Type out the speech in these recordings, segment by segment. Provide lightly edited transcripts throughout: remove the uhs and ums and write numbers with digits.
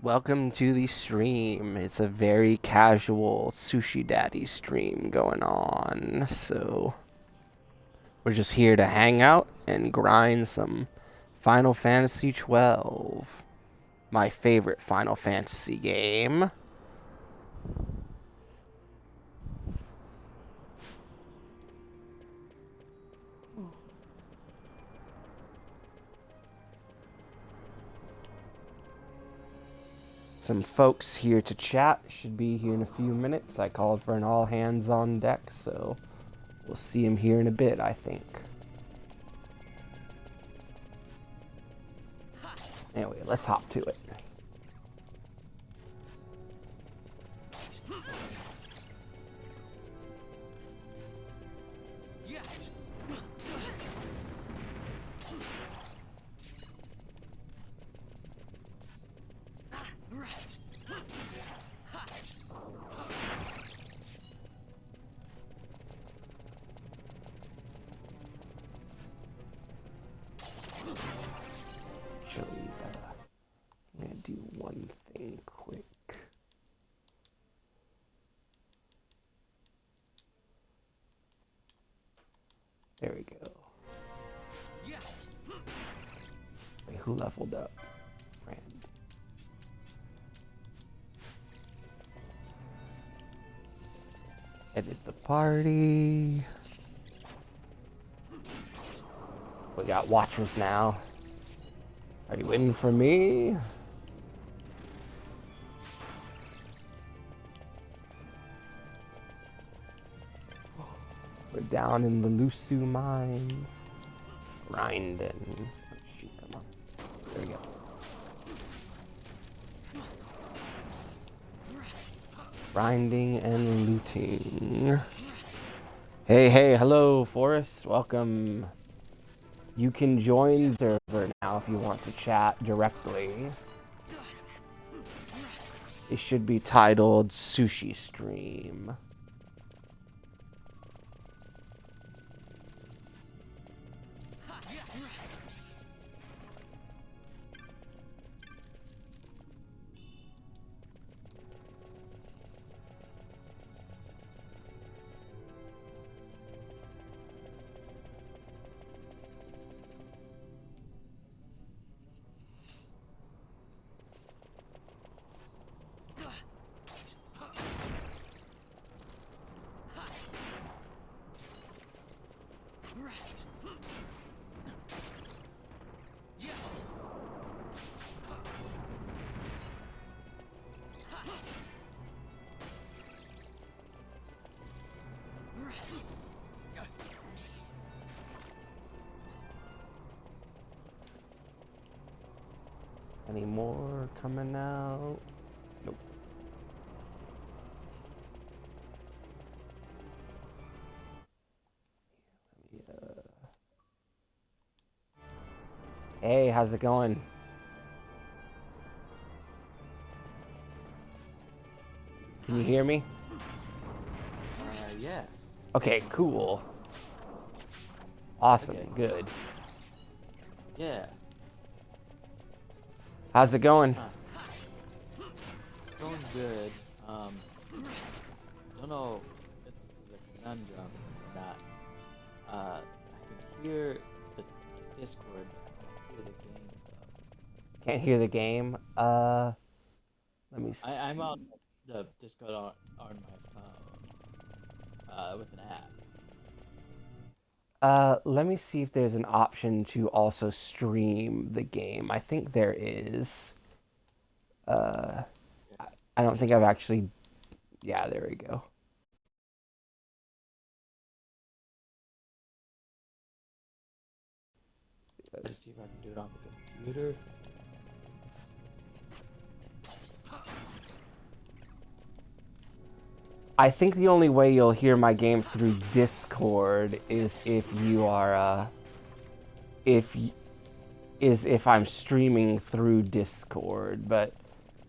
Welcome to the stream. It's a very casual Sushi Daddy stream going on. So, we're just here to hang out and grind some Final Fantasy XII. My favorite Final Fantasy game. Some folks here to chat. Should be here in a few minutes. I called for an all hands on deck, so we'll see him here in a bit, I think. Anyway, let's hop to it. I'm gonna do one thing quick. There we go. Wait, who leveled up? Friend. Edit the party. We got watchers now. Are you waiting for me? We're down in the Lusu mines. Grinding. Oh, shoot, come on. There we go. Grinding and looting. Hey, hello, Forrest. Welcome. You can join the server now if you want to chat directly. It should be titled Sushi Stream. Any more coming out? Nope. Hey, how's it going? Can you hear me? Yeah. Okay, cool. Awesome, Okay. good. Yeah. How's it going? It's going good. I don't know if it's a conundrum or not. I can hear the Discord. I can't hear the game though. Can't hear the game. Let me see. I'm on the Discord on my phone. With an app. Let me see if there's an option to also stream the game. I think there is. I don't think I've actually... Yeah, there we go. Let's see if I can do it on the computer. I think the only way you'll hear my game through Discord is if you are, if I'm streaming through Discord, but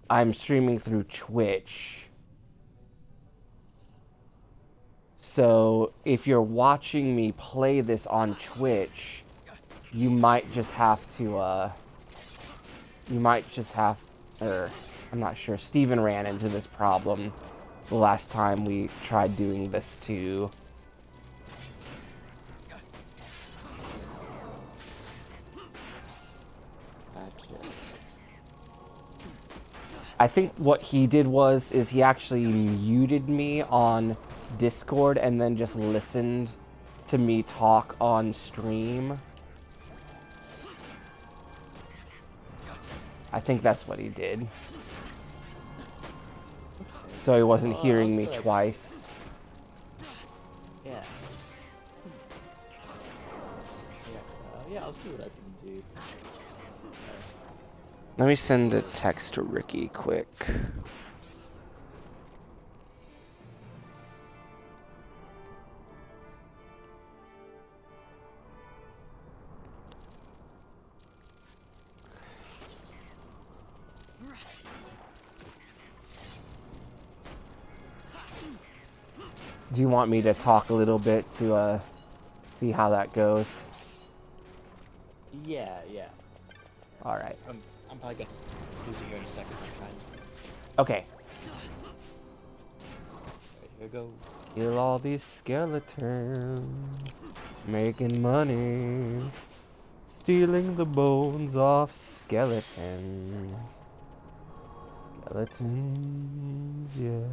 I'm streaming through Twitch. So if you're watching me play this on Twitch, you might just have to, I'm not sure. Steven ran into this problem the last time we tried doing this too. Gotcha. I think what he did is he actually muted me on Discord and then just listened to me talk on stream. I think that's what he did. So he wasn't hearing me twice. Yeah. Yeah, I'll see what I can do. Let me send a text to Ricky quick. Do you want me to talk a little bit to see how that goes? Yeah. All right. I'm probably gonna lose you here in a second. I'm trying something. Okay. Alright, here we go. Kill all these skeletons, making money, stealing the bones off skeletons. Skeletons, yeah.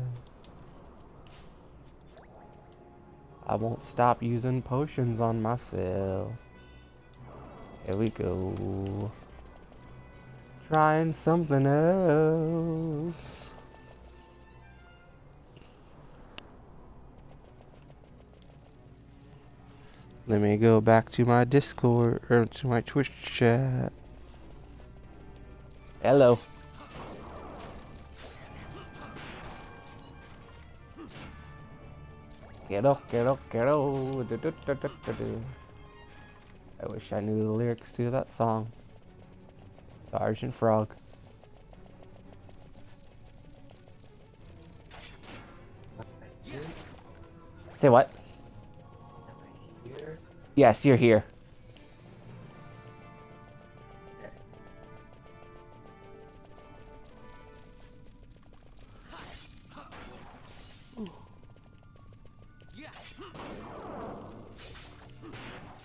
I won't stop using potions on myself. Here we go. Trying something else. Let me go back to my Discord, or to my Twitch chat. Hello. Get up, get up, get up. I wish I knew the lyrics to that song. Sergeant Frog. Say what? Yes, you're here.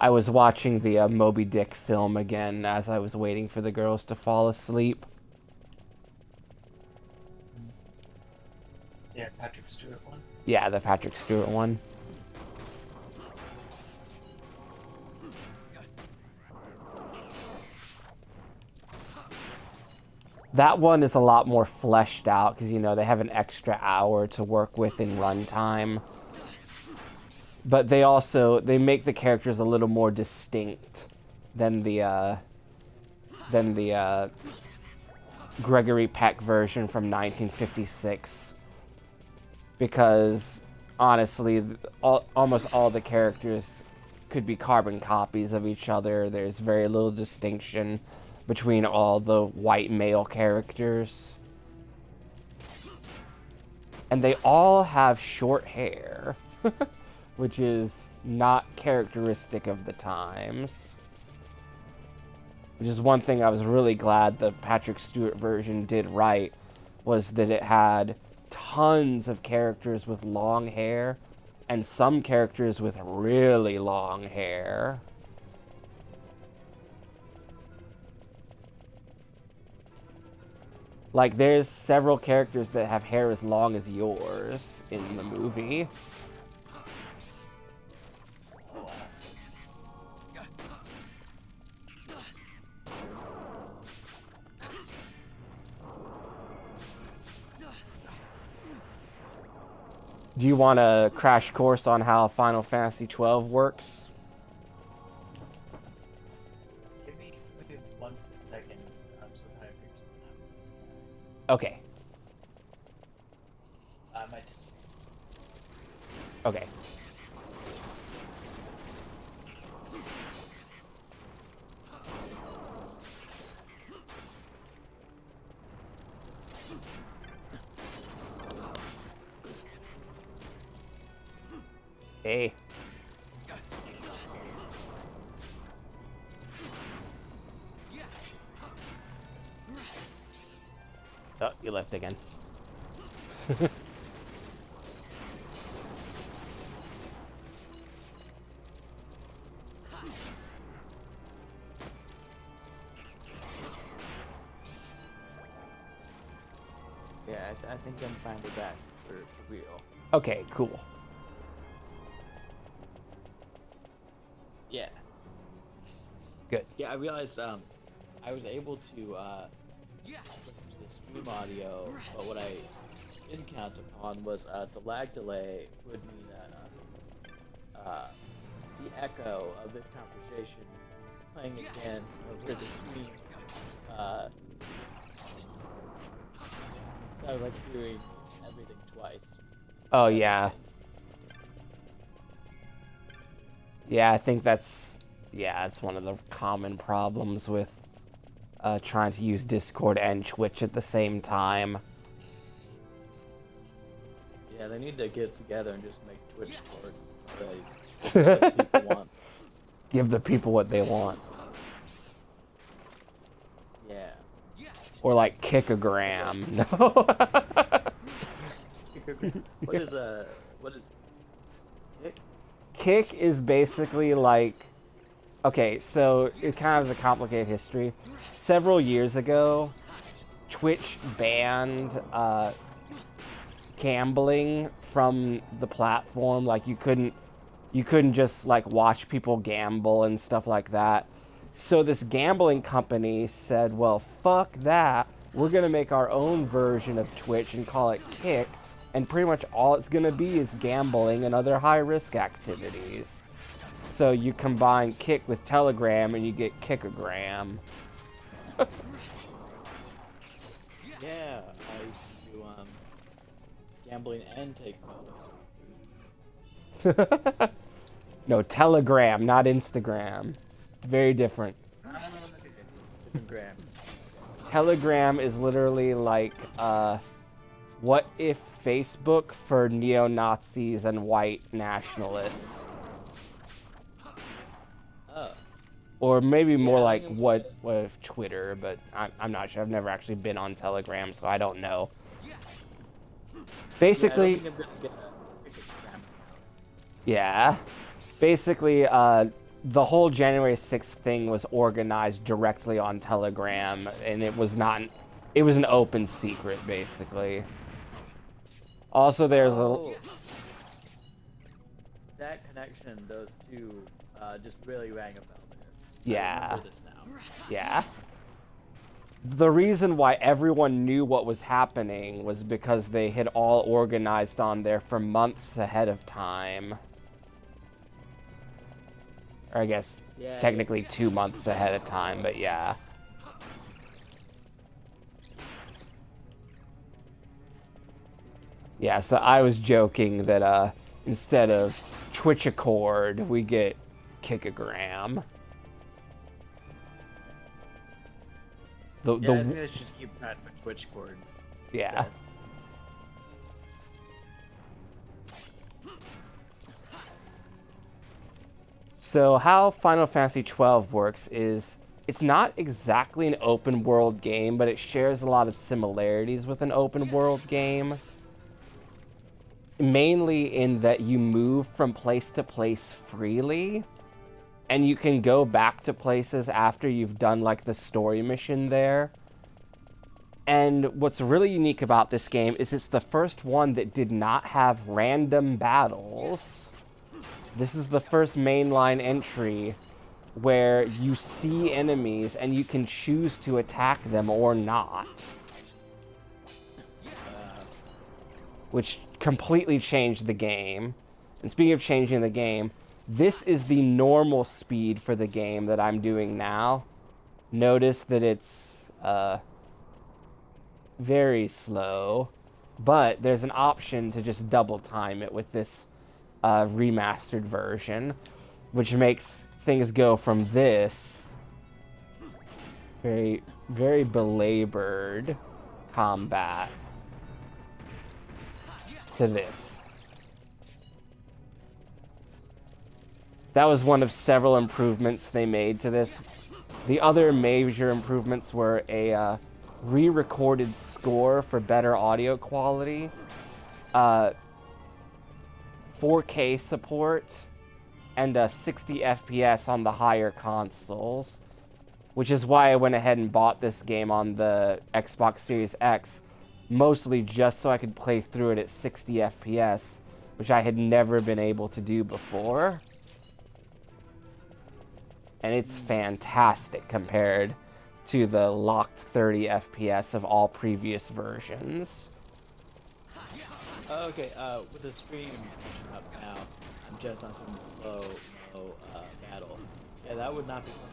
I was watching the Moby Dick film again as I was waiting for the girls to fall asleep. Yeah, Patrick Stewart one. Yeah, the Patrick Stewart one. That one is a lot more fleshed out because, you know, they have an extra hour to work with in runtime. But they make the characters a little more distinct than the Gregory Peck version from 1956. Because, honestly, almost all the characters could be carbon copies of each other. There's very little distinction between all the white male characters. And they all have short hair, which is not characteristic of the times. Which is one thing I was really glad the Patrick Stewart version did right, was that it had tons of characters with long hair, and some characters with really long hair. Like, there's several characters that have hair as long as yours in the movie. Do you want a crash course on how Final Fantasy XII works? Give me 1 second. I'm so kind of figure something out. Okay. Might just... Okay. Hey. Oh, you left again. Yeah, I think I'm finally back for real. Okay, cool. Yeah. Good. Yeah, I realized I was able to listen to the stream audio, but what I didn't count upon was the lag delay would mean that the echo of this conversation playing again over the stream. I was like hearing everything twice. Oh, That makes yeah. sense. Yeah, I think that's one of the common problems with trying to use Discord and Twitch at the same time. Yeah, they need to get together and just make Twitch Discord already. That's what people want. Give the people what they want. Yeah. Or like Kickagram. No. What is Kick? Kick is basically like, okay, so it kind of has a complicated history. Several years ago, Twitch banned gambling from the platform. Like you couldn't just like watch people gamble and stuff like that. So this gambling company said, well, fuck that. We're going to make our own version of Twitch and call it Kick. And pretty much all it's going to be is gambling and other high-risk activities. So you combine Kick with Telegram and you get Kickagram. Yeah, I used to do gambling and take photos. No, Telegram, not Instagram. Very different. Different grams. Telegram is literally like, what if Facebook for neo-Nazis and white nationalists? Oh. Or maybe more Yeah, like what if Twitter, but I'm not sure. I've never actually been on Telegram, so I don't know. Basically, Yeah, I don't think I'm gonna get a Instagram account. yeah. Basically, the whole January 6th thing was organized directly on Telegram, and it was an open secret, basically. Also, there's that connection, those two, just really rang a bell there. Yeah. I remember this now. Yeah. The reason why everyone knew what was happening was because they had all organized on there for months ahead of time. Or I guess technically 2 months ahead of time, but yeah. Yeah, so I was joking that instead of Twitch Accord, we get Kickagram. I think I should just keep that for Twitch cord. Yeah. So how Final Fantasy XII works is it's not exactly an open world game, but it shares a lot of similarities with an open world game. Mainly in that you move from place to place freely, and you can go back to places after you've done like the story mission there. And what's really unique about this game is it's the first one that did not have random battles. This is the first mainline entry where you see enemies and you can choose to attack them or not. Which completely changed the game. And speaking of changing the game, this is the normal speed for the game that I'm doing now. Notice that it's very slow, but there's an option to just double time it with this remastered version, which makes things go from this very, very belabored combat to this. That was one of several improvements they made to this. The other major improvements were a re-recorded score for better audio quality, 4K support, and 60 FPS on the higher consoles, which is why I went ahead and bought this game on the Xbox Series X, mostly just so I could play through it at 60 FPS, which I had never been able to do before. And it's fantastic compared to the locked 30 FPS of all previous versions. Okay, with the stream catching up now, I'm just on some slow battle. Yeah, that would not be fun.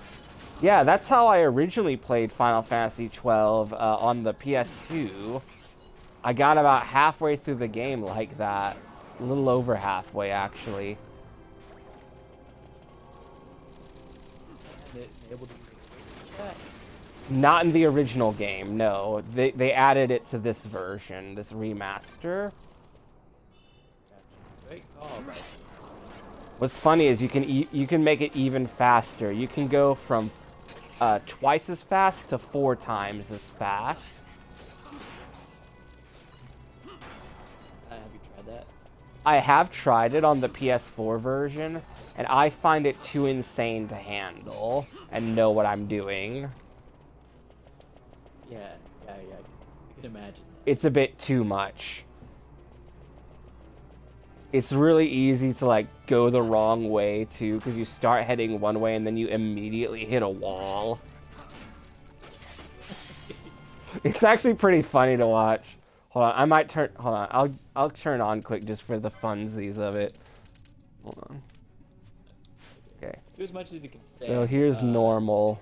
Yeah, that's how I originally played Final Fantasy XII on the PS2. I got about halfway through the game like that. A little over halfway, actually. Able to use that? Not in the original game, no. They added it to this version, this remaster. Great call, right? What's funny is you can make it even faster. You can go from twice as fast to 4 times as fast. Have you tried that? I have tried it on the PS4 version, and I find it too insane to handle and know what I'm doing. Yeah, I can imagine that. It's a bit too much. It's really easy to like go the wrong way too, because you start heading one way and then you immediately hit a wall. It's actually pretty funny to watch. Hold on, I might turn. Hold on, I'll turn on quick just for the funsies of it. Hold on. Okay. Do as much as you can say. So here's normal,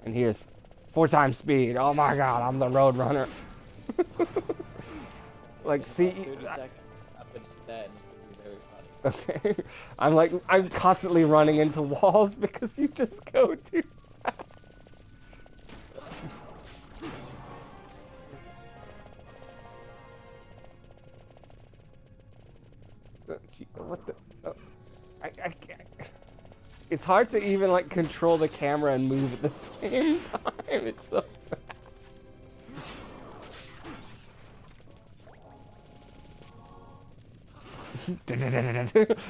and here's 4 times speed. Oh my god, I'm the road runner. Like, see. 30 seconds. I'm gonna see that and it's gonna be very funny. Okay. I'm constantly running into walls because you just go too fast. What the? Oh, I can't. It's hard to even like control the camera and move at the same time. It's so fast.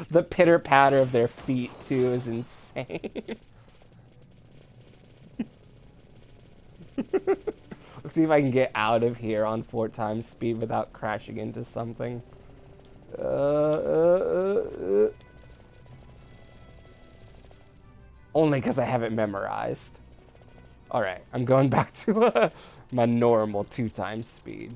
The pitter patter of their feet too is insane. Let's see if I can get out of here on 4 times speed without crashing into something. Only because I have it memorized. Alright, I'm going back to my normal 2 times speed.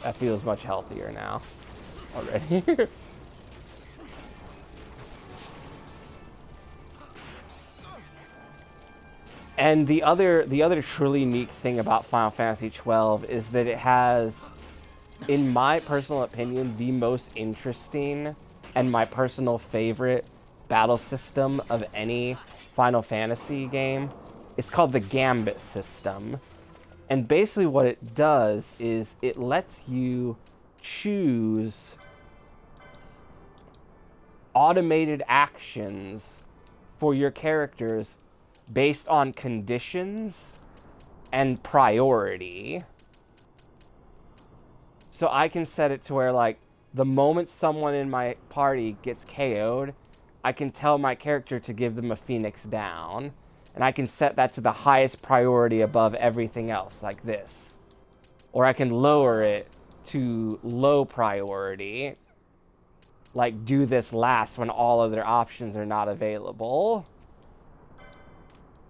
That feels much healthier now already. And the other truly unique thing about Final Fantasy XII is that it has, in my personal opinion, the most interesting and my personal favorite battle system of any Final Fantasy game. It's called the Gambit system. And basically what it does is it lets you choose automated actions for your characters based on conditions and priority. So I can set it to where, like, the moment someone in my party gets KO'd, I can tell my character to give them a Phoenix down. And I can set that to the highest priority above everything else, like this. Or I can lower it to low priority, like do this last when all other options are not available.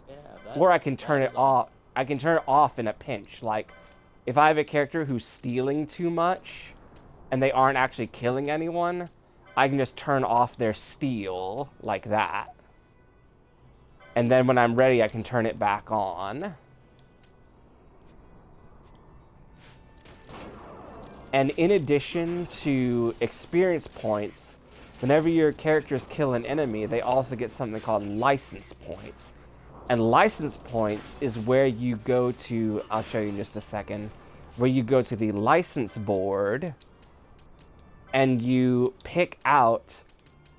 Yeah, Or I can turn it off. I can turn it off in a pinch. Like, if I have a character who's stealing too much and they aren't actually killing anyone, I can just turn off their steal like that. And then when I'm ready, I can turn it back on. And in addition to experience points, whenever your characters kill an enemy, they also get something called license points. And license points is where you go to, I'll show you in just a second, where you go to the license board and you pick out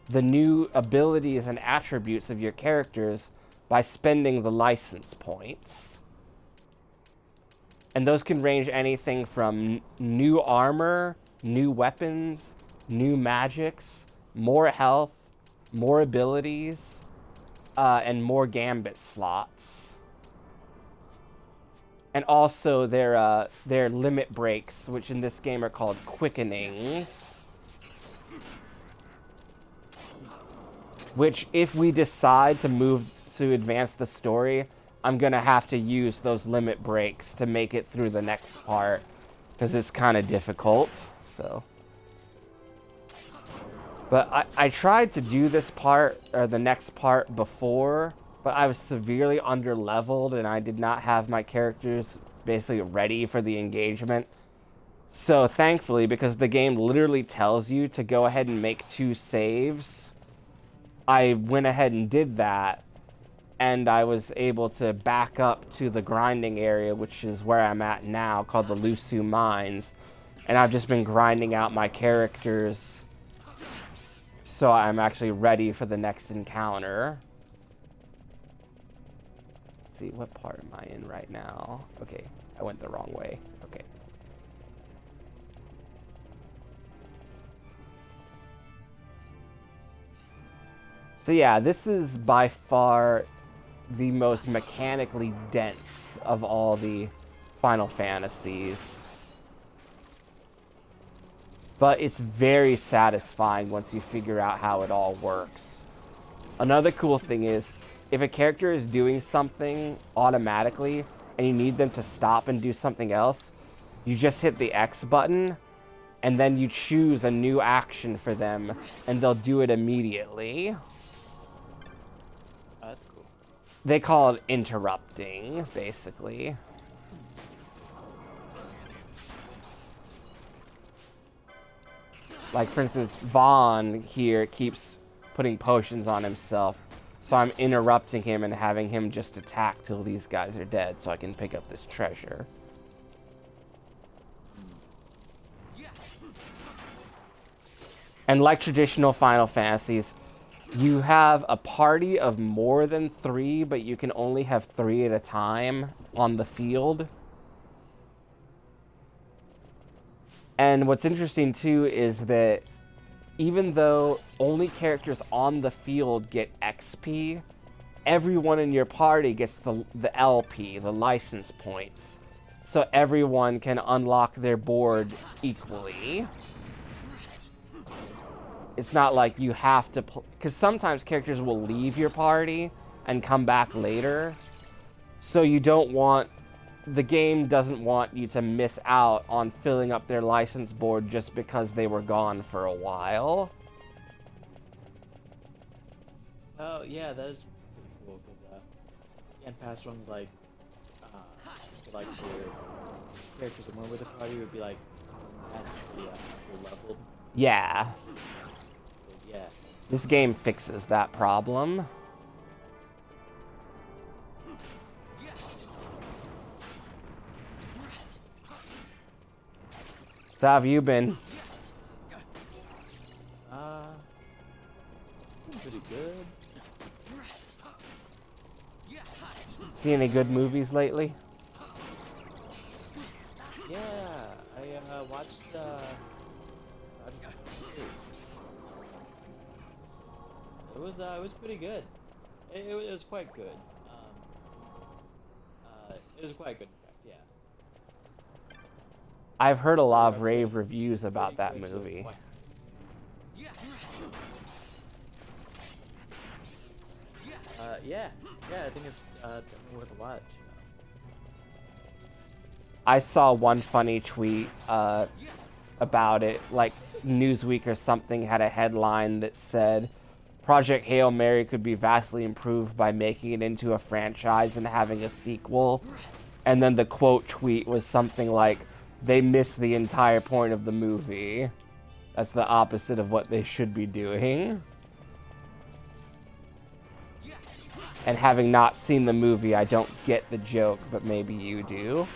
the new abilities and attributes of your characters by spending the license points. And those can range anything from new armor, new weapons, new magics, more health, more abilities, and more gambit slots. And also their limit breaks, which in this game are called quickenings. Which, if we decide to move to advance the story, I'm going to have to use those limit breaks to make it through the next part. Because it's kind of difficult, so... But I tried to do this part, or the next part, before, but I was severely under-leveled, and I did not have my characters basically ready for the engagement. So, thankfully, because the game literally tells you to go ahead and make 2 saves, I went ahead and did that, and I was able to back up to the grinding area, which is where I'm at now, called the Lusu Mines. And I've just been grinding out my characters, so I'm actually ready for the next encounter. Let's see, what part am I in right now? Okay, I went the wrong way. Okay. So yeah, this is by far the most mechanically dense of all the Final Fantasies. But it's very satisfying once you figure out how it all works. Another cool thing is, if a character is doing something automatically and you need them to stop and do something else, you just hit the X button and then you choose a new action for them and they'll do it immediately. That's cool. They call it interrupting, basically. Like, for instance, Vaughn here keeps putting potions on himself. So I'm interrupting him and having him just attack till these guys are dead so I can pick up this treasure. And like traditional Final Fantasies, you have a party of more than 3, but you can only have 3 at a time on the field. And what's interesting, too, is that even though only characters on the field get XP, everyone in your party gets the LP, the license points. So everyone can unlock their board equally. It's not like you have to... Because sometimes characters will leave your party and come back later. So you don't want... The game doesn't want you to miss out on filling up their license board just because they were gone for a while. Oh, yeah, that is pretty cool, because, in past ones, like, your characters that weren't with the party would be, like, massively leveled. Yeah. So, yeah. This game fixes that problem. So how have you been? Pretty good. See any good movies lately? Yeah, I watched, it was pretty good. It was quite good. It was quite good, in fact, yeah. I've heard a lot of rave reviews about that movie. Yeah, I think it's definitely worth a watch. I saw one funny tweet about it, like Newsweek or something had a headline that said, Project Hail Mary could be vastly improved by making it into a franchise and having a sequel. And then the quote tweet was something like, they missed the entire point of the movie. That's the opposite of what they should be doing. And having not seen the movie, I don't get the joke, but maybe you do.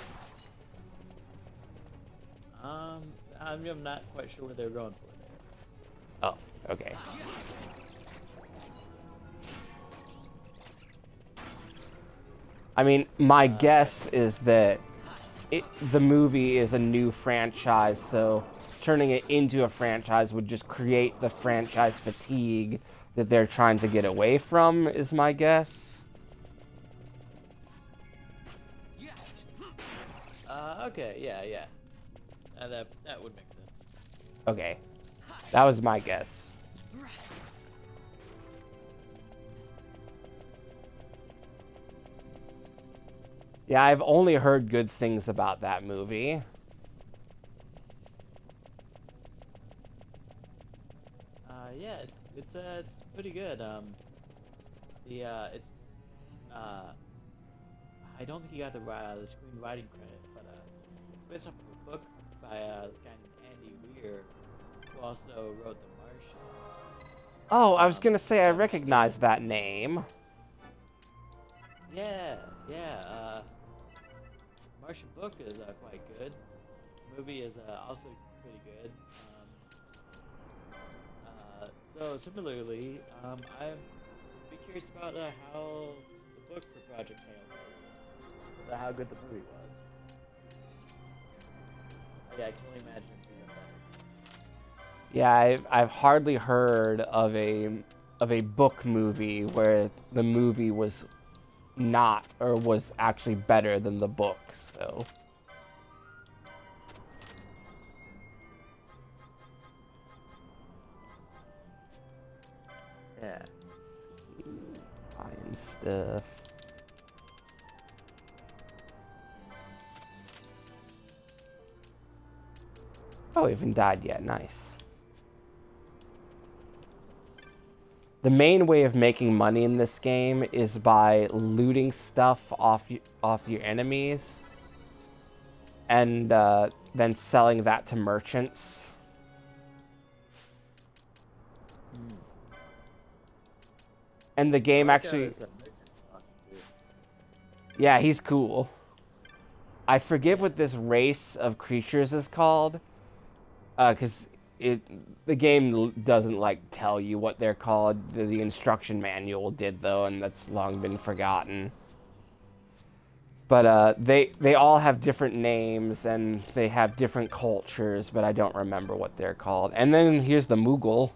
I'm not quite sure where they're going for there. Oh, okay. I mean, my Uh, guess is that the movie is a new franchise, so turning it into a franchise would just create the franchise fatigue that they're trying to get away from, is my guess. okay, yeah, yeah. That would make sense. Okay, that was my guess. Yeah, I've only heard good things about that movie. Yeah, it's pretty good. It's uh, I don't think he got the screenwriting credit, but it's based off of a book by this guy named Andy Weir, who also wrote The Martian. Oh, I was gonna say I So recognize that name. yeah, yeah. Martian book is quite good. Movie is also pretty good. So similarly, I'm be curious about how the book for Project Hail was, how good the movie was. Yeah, I can only imagine it's even better. Yeah, I've hardly heard of a book movie where the movie was not or was actually better than the book. So Yeah. buying stuff. Oh, we haven't died yet. Nice. The main way of making money in this game is by looting stuff off your enemies, and then selling that to merchants. Mm. And the I game like how actually, this merchant talking too. yeah, he's cool. I forget what this race of creatures is called, because it the game doesn't like tell you what they're called. The instruction manual did though, and that's long been forgotten. But they all have different names and they have different cultures, but I don't remember what they're called. And then here's the Moogle.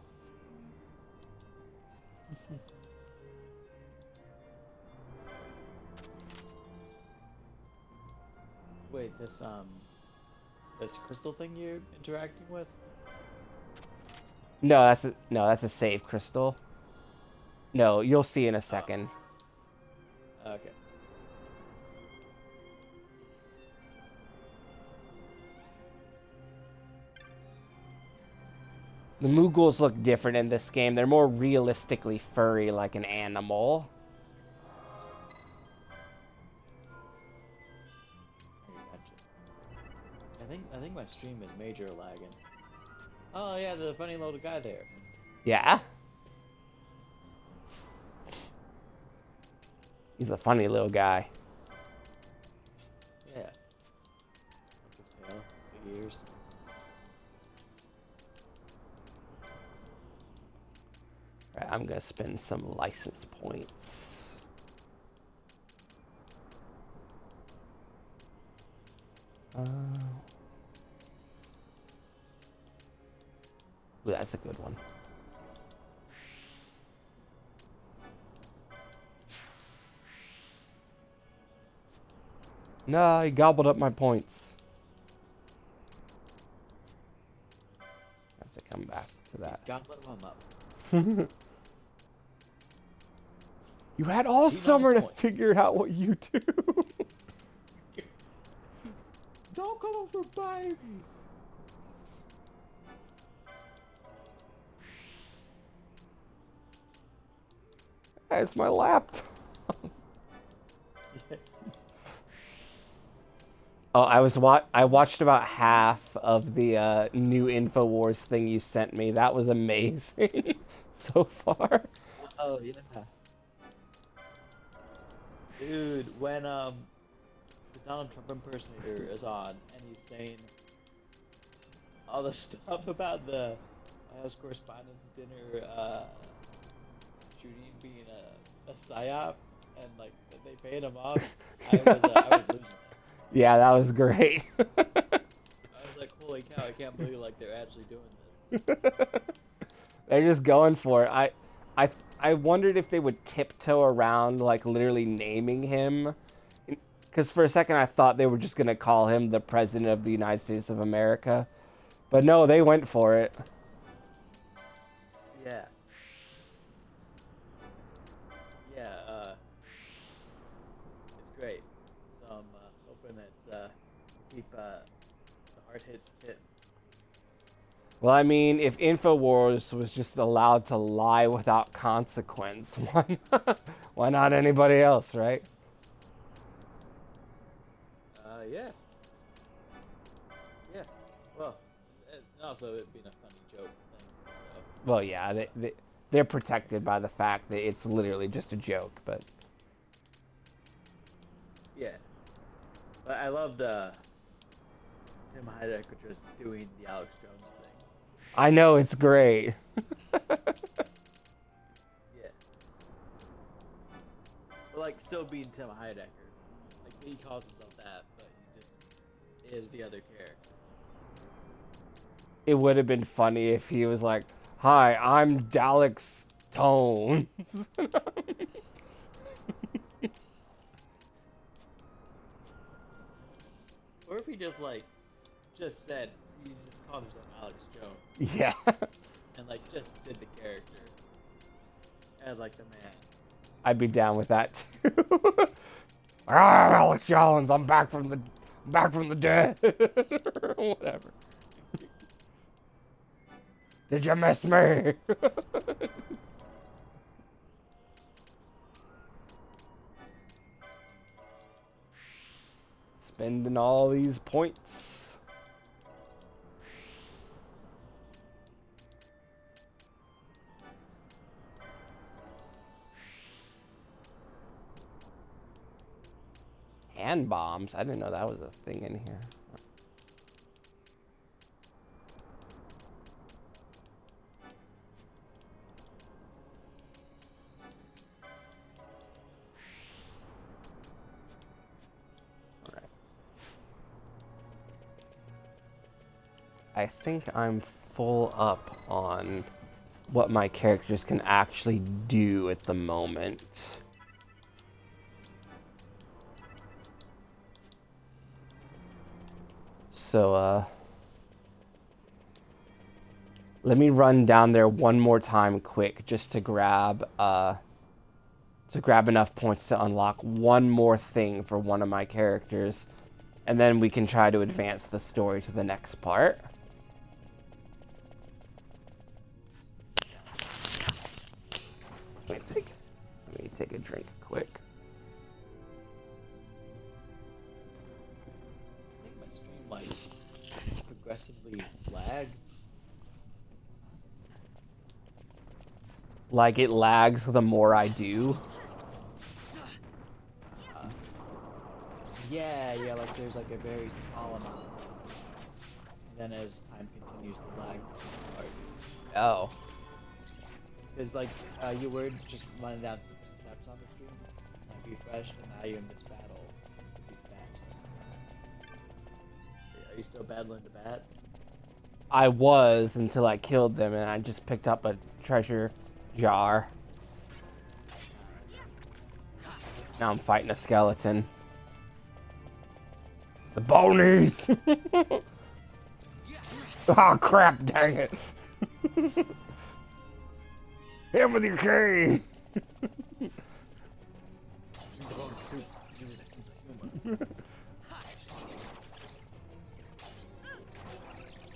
Wait, this crystal thing you're interacting with? No, that's a save crystal. No, you'll see in a Oh, second. okay. The Moogles look different in this game. They're more realistically furry, like an animal. I gotcha. I think my stream is major lagging. Oh yeah, the funny little guy there. Yeah? He's a funny little guy. Yeah. His tail, his big ears. Right, I'm gonna spend some license points. Ooh, that's a good one. No, he gobbled up my points. I have to come back to He's that. gobbling them up. You had all He's on summer to point. figure out what you do. Don't come over by me. It's my laptop. Oh, I watched about half of the new InfoWars thing you sent me. That was amazing so far. Oh yeah. Dude, when the Donald Trump impersonator is on and he's saying all the stuff about the House Correspondents' Dinner shooting being a psyop, and like when they paid him off, I was losing it. Yeah, that was great. I was like, holy cow! I can't believe like they're actually doing this. They're just going for it. I, I wondered if they would tiptoe around, like literally naming him, because for a second I thought they were just gonna call him the President of the United States of America, but no, they went for it. Yeah. Yeah. It's great. So I'm hoping that keep the hard hits hit. Well, I mean, if Infowars was just allowed to lie without consequence, why not anybody else, right? Yeah. Yeah. Well, and also it being a funny joke thing. So. Well, yeah, they're protected by the fact that it's literally just a joke, but... Yeah. But I loved Tim Heidecker just doing the Alex Jones thing. I know, it's great. Yeah. But like still being Tim Heidecker. Like he calls himself that, but he just is the other character. It would have been funny if he was like, "Hi, I'm Daleks Tones." Or if he just like just said he just called himself Alex Jones Yeah. and like just did the character as like the man. I'd be down with that too. Ah, Alex Jones, I'm back from the dead. Whatever. Did you miss me? Spending all these points. Hand bombs? I didn't know that was a thing in here. I think I'm full up on what my characters can actually do at the moment. So, let me run down there one more time quick just to grab enough points to unlock one more thing for one of my characters. And then we can try to advance the story to the next part. Let me take a drink quick. I think my stream like progressively lags. Like it lags the more I do. Yeah, like there's like a very small amount. And then as time continues, the lag starts. Oh. Because like you were just running down some steps on the screen, like refreshed, and now you're in this battle with these bats. Are you still battling the bats? I was until I killed them and I just picked up a treasure jar. Now I'm fighting a skeleton. The bonies! Oh crap, dang it. Hit him with your cane!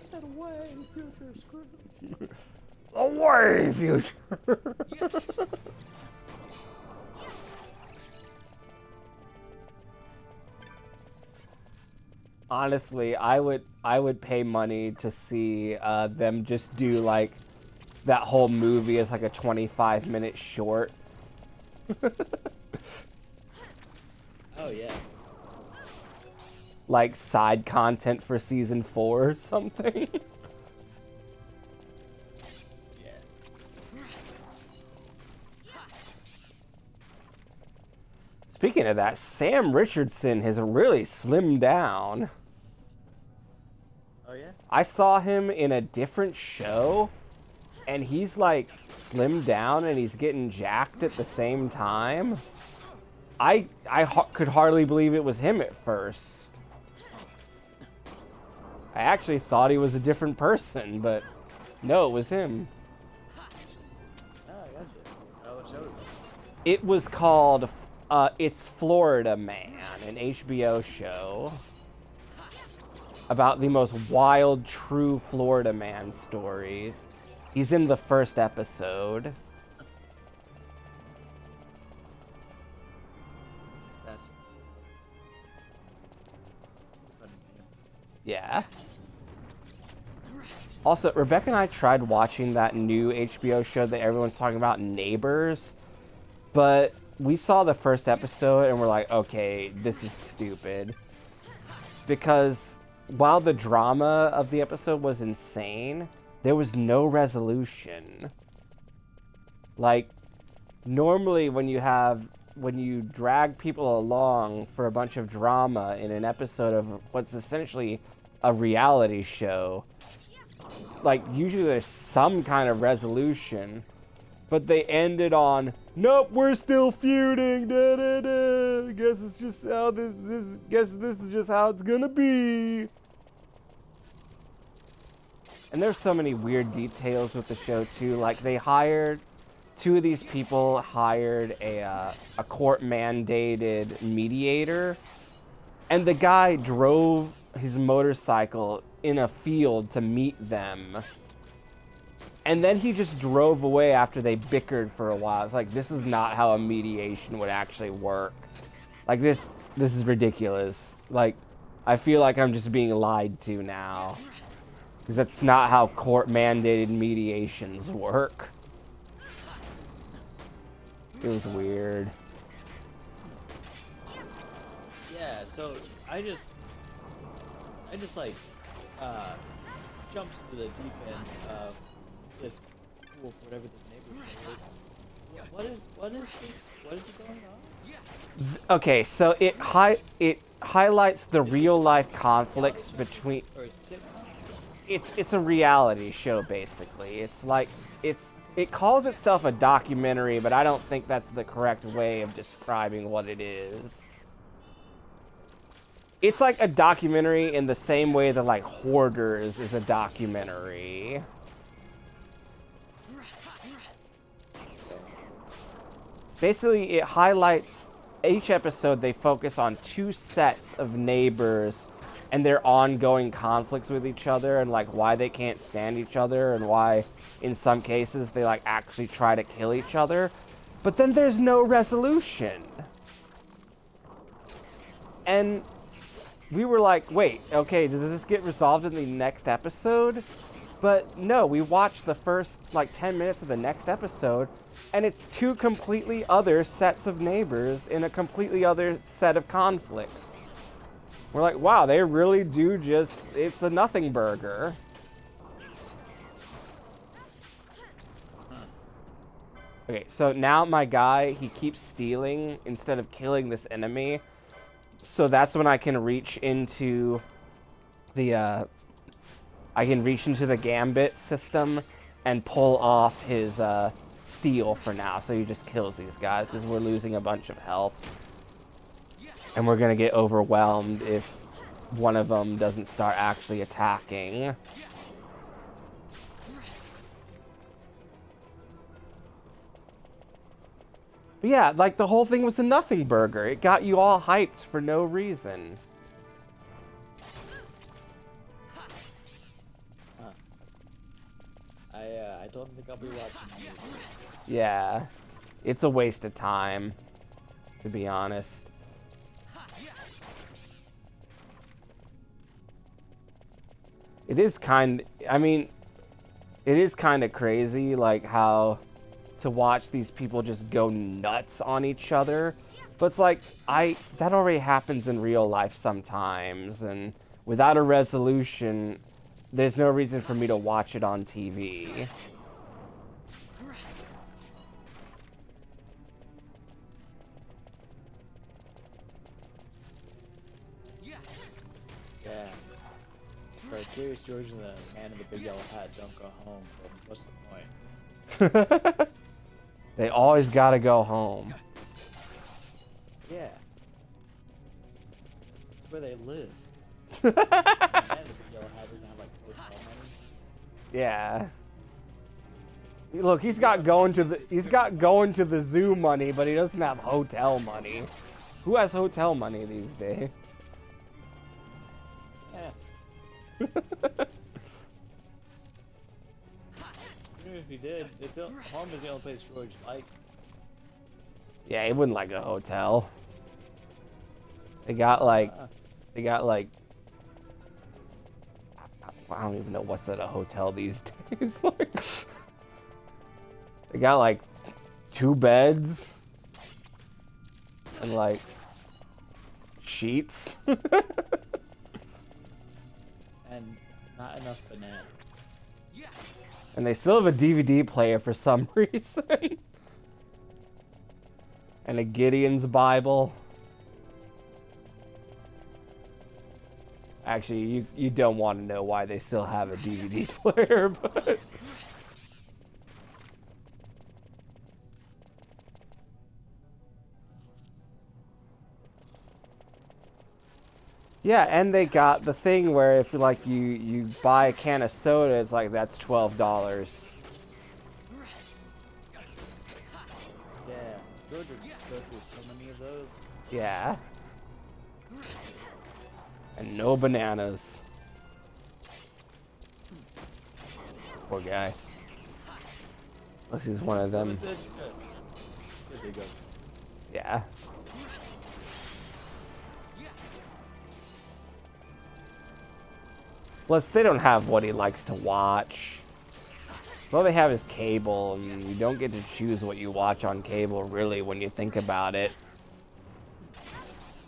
Said away, future Scrooge. Away, future! Honestly, I would pay money to see them just do like that whole movie as like a 25-minute short. Oh yeah. Like side content for season 4 or something. Yeah. Speaking of that, Sam Richardson has really slimmed down. Oh yeah. I saw him in a different show, and he's like slimmed down and he's getting jacked at the same time. I could hardly believe it was him at first. I actually thought he was a different person, but no, it was him. Oh, I got you. What show is that? It was called It's Florida Man, an HBO show about the most wild, true Florida Man stories. He's in the first episode. That's a funny name. Yeah. Also, Rebecca and I tried watching that new HBO show that everyone's talking about, Neighbors, but we saw the first episode and we're like, okay, this is stupid. Because while the drama of the episode was insane, there was no resolution. Like, normally when you drag people along for a bunch of drama in an episode of what's essentially a reality show, like, usually there's some kind of resolution, but they ended on, nope, we're still feuding, da da da. Guess it's just how guess this is just how it's gonna be. And there's so many weird details with the show too. Like, two of these people hired a court mandated mediator, and the guy drove his motorcycle in a field to meet them. And then he just drove away after they bickered for a while. It's like, this is not how a mediation would actually work. Like, this is ridiculous. Like, I feel like I'm just being lied to now. Because that's not how court-mandated mediations work. It was weird. Yeah, so I just like jumped into the deep end of this pool, whatever the neighborhood is. What is it going on? Okay, so it highlights the real-life conflicts between... Or sitcom? It's a reality show, basically. It calls itself a documentary, but I don't think that's the correct way of describing what it is. It's like a documentary in the same way that, like, Hoarders is a documentary. Basically, it highlights... Each episode, they focus on two sets of neighbors and their ongoing conflicts with each other and, like, why they can't stand each other and why, in some cases, they, like, actually try to kill each other. But then there's no resolution. And we were like, wait, okay, does this get resolved in the next episode? But no, we watched the first, like, 10 minutes of the next episode, and it's two completely other sets of neighbors in a completely other set of conflicts. We're like, wow, they really do just... It's a nothing burger. Okay, so now my guy, he keeps stealing instead of killing this enemy. So that's when I can reach into the, I can reach into the gambit system and pull off his, steal for now. So he just kills these guys because we're losing a bunch of health. And we're gonna get overwhelmed if one of them doesn't start actually attacking. But yeah, like, the whole thing was a nothing burger. It got you all hyped for no reason. I don't think I'll be watching it. Yeah. It's a waste of time, to be honest. It is I mean, it is kind of crazy, like, how to watch these people just go nuts on each other. But it's like, that already happens in real life sometimes, and without a resolution, there's no reason for me to watch it on TV. Curious George and the man in the big yellow hat don't go home, but what's the point? They always gotta go home. Yeah. It's where they live. The man in the big yellow hat doesn't have like hotel money. Yeah. Look, he's got going to the zoo money, but he doesn't have hotel money. Who has hotel money these days? Yeah. Even if he did, home is the only place George likes. Yeah, he wouldn't like a hotel. They got like I don't even know what's at a hotel these days. Like, they got like 2 beds and like sheets. And not enough bananas. And they still have a DVD player for some reason. And a Gideon's Bible. Actually, you don't want to know why they still have a DVD player, but... Yeah, and they got the thing where if like you buy a can of soda, it's like that's $12. Yeah, George would go through so many of those. Yeah. And no bananas. Poor guy. Unless he's one of them. It's good. There you go. Yeah. Plus, they don't have what he likes to watch. So all they have is cable, and you don't get to choose what you watch on cable, really, when you think about it.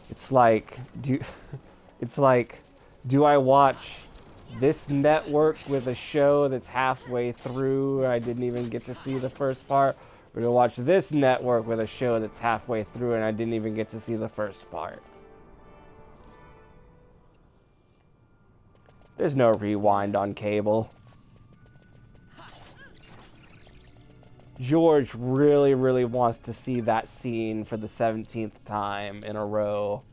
It's like, do I watch this network with a show that's halfway through, I didn't even get to see the first part, or do I watch this network with a show that's halfway through and I didn't even get to see the first part? There's no rewind on cable. George really, really wants to see that scene for the 17th time in a row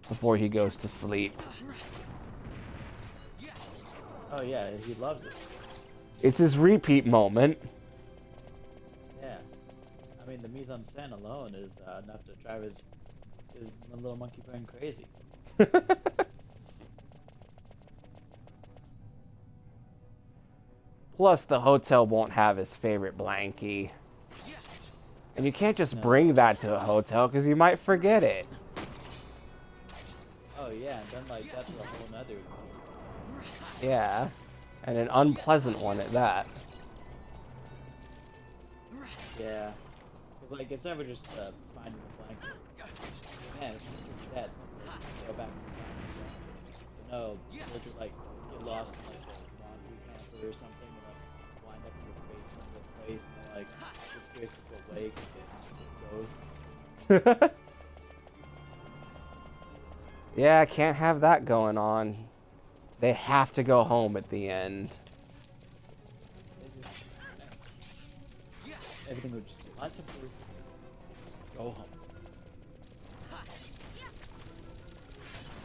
before he goes to sleep. Oh yeah, he loves it. It's his repeat moment. Yeah. I mean, the mise-en-scène alone is enough to drive his little monkey brain crazy. Plus, the hotel won't have his favorite blankie. And you can't just bring that to a hotel because you might forget it. Oh yeah, and then like that's a whole nother. Yeah. And an unpleasant one at that. Yeah. Cause like it's never just finding a blanket. Man, it's just that something. Go back. No, or just like get lost in like a laundry camper or something, and like wind up in the basement of the place, and like just scares people awake and get ghosts. Yeah, I can't have that going on. They have to go home at the end. Everything would just be a lot simpler. Just go home.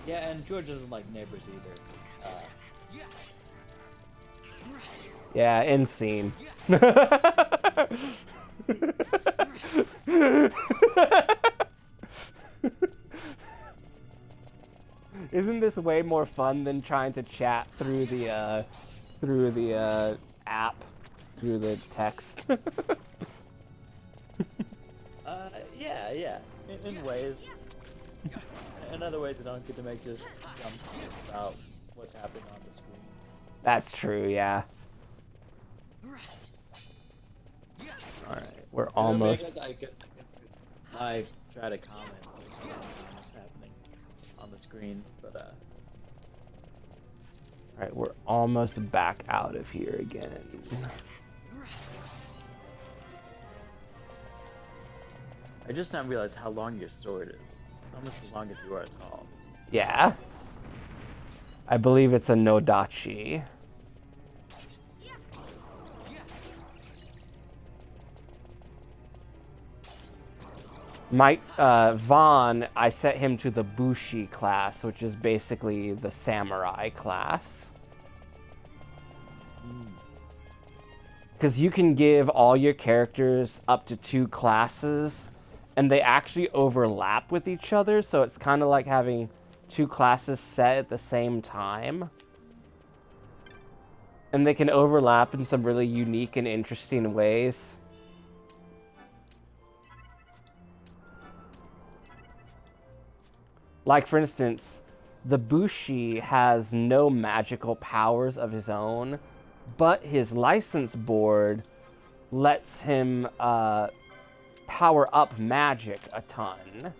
Yeah, and George doesn't like neighbors either. Yeah, end scene. Isn't this way more fun than trying to chat through the app, through the text? Yeah. In ways. In other ways, I don't get to make just dumb comments about what's happening on the screen. That's true, yeah. Alright, we're almost... I guess I try to comment on what's happening on the screen, but Alright, we're almost back out of here again. I just now realized how long your sword is. It's almost as long as you are tall. Yeah. I believe it's a Nodachi. Vaughn, I set him to the Bushi class, which is basically the samurai class. Because you can give all your characters up to 2 classes, and they actually overlap with each other, so it's kind of like having 2 classes set at the same time. And they can overlap in some really unique and interesting ways. Like, for instance, the Bushi has no magical powers of his own, but his license board lets him power up magic a ton.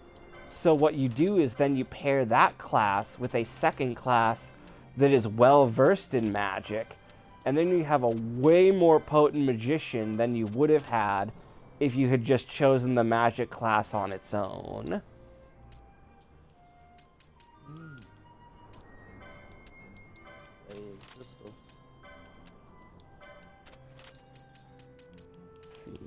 So what you do is then you pair that class with a second class that is well-versed in magic, and then you have a way more potent magician than you would have had if you had just chosen the magic class on its own. Let's see.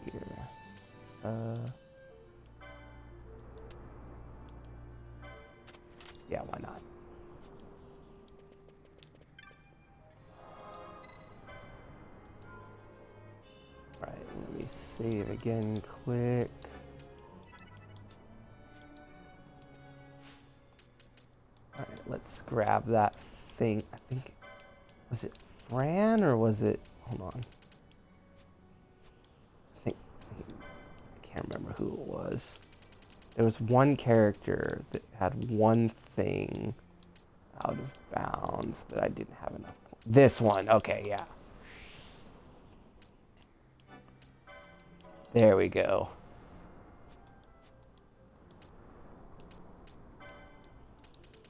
Here. Yeah, why not? Alright, let me save again quick. Alright, let's grab that thing. I think, was it Fran or was it, hold on. I can't remember who it was. There was one character that had one thing out of bounds that I didn't have enough points. This one, okay, yeah. There we go.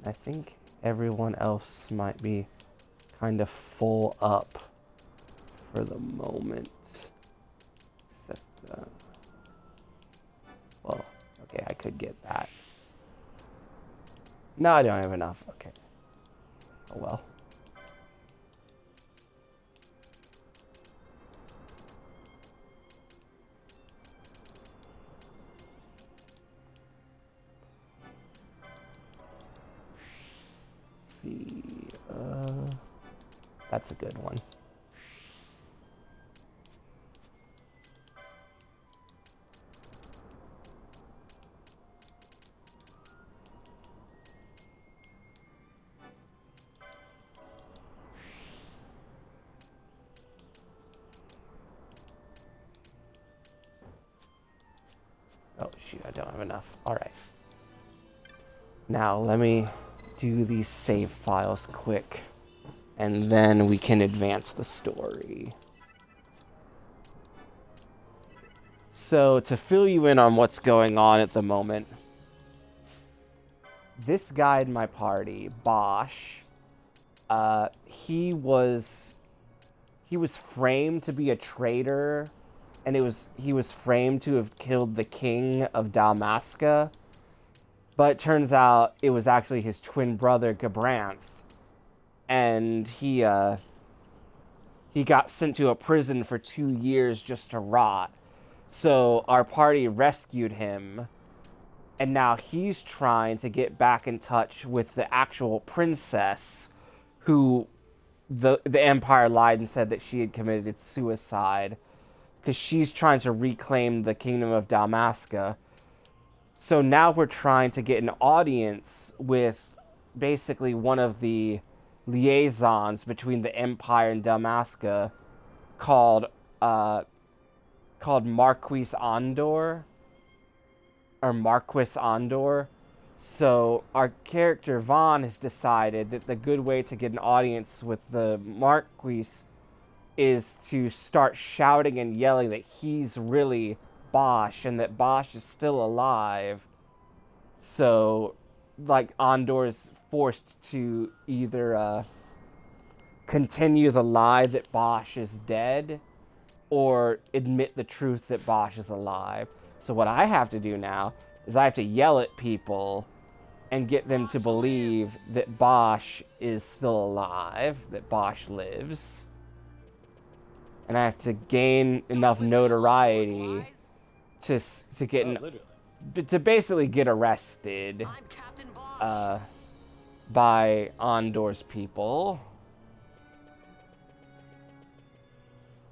I think everyone else might be kind of full up for the moment. Except, well, okay, I could get that. No, I don't have enough. Okay. Oh well. Let's see. That's a good one. Oh, shoot, I don't have enough. All right. Now, let me do these save files quick, and then we can advance the story. So, to fill you in on what's going on at the moment, this guy in my party, Bosch, he was framed to be a traitor, and he was framed to have killed the king of Dalmasca, but it turns out it was actually his twin brother, Gabranth, and he got sent to a prison for 2 years just to rot. So our party rescued him, and now he's trying to get back in touch with the actual princess, who the Empire lied and said that she had committed suicide, because she's trying to reclaim the kingdom of Dalmasca. So now we're trying to get an audience with basically one of the liaisons between the Empire and Dalmasca, called Marquis Andor. Or Marquis Andor. So our character Vaughn has decided that the good way to get an audience with the Marquis is to start shouting and yelling that he's really Bosch and that Bosch is still alive. So, like, Andor is forced to either continue the lie that Bosch is dead or admit the truth that Bosch is alive. So what I have to do now is I have to yell at people and get them to believe that Bosch is still alive, that Bosch lives. And I have to gain enough notoriety to get to basically get arrested by Ondor's people.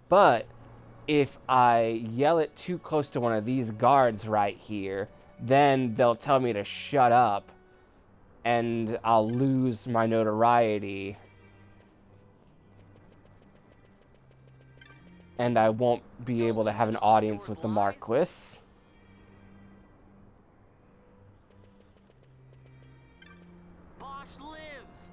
But if I yell it too close to one of these guards right here, then they'll tell me to shut up, and I'll lose my notoriety. And I won't be able to have an audience with the Marquis. Bosch lives.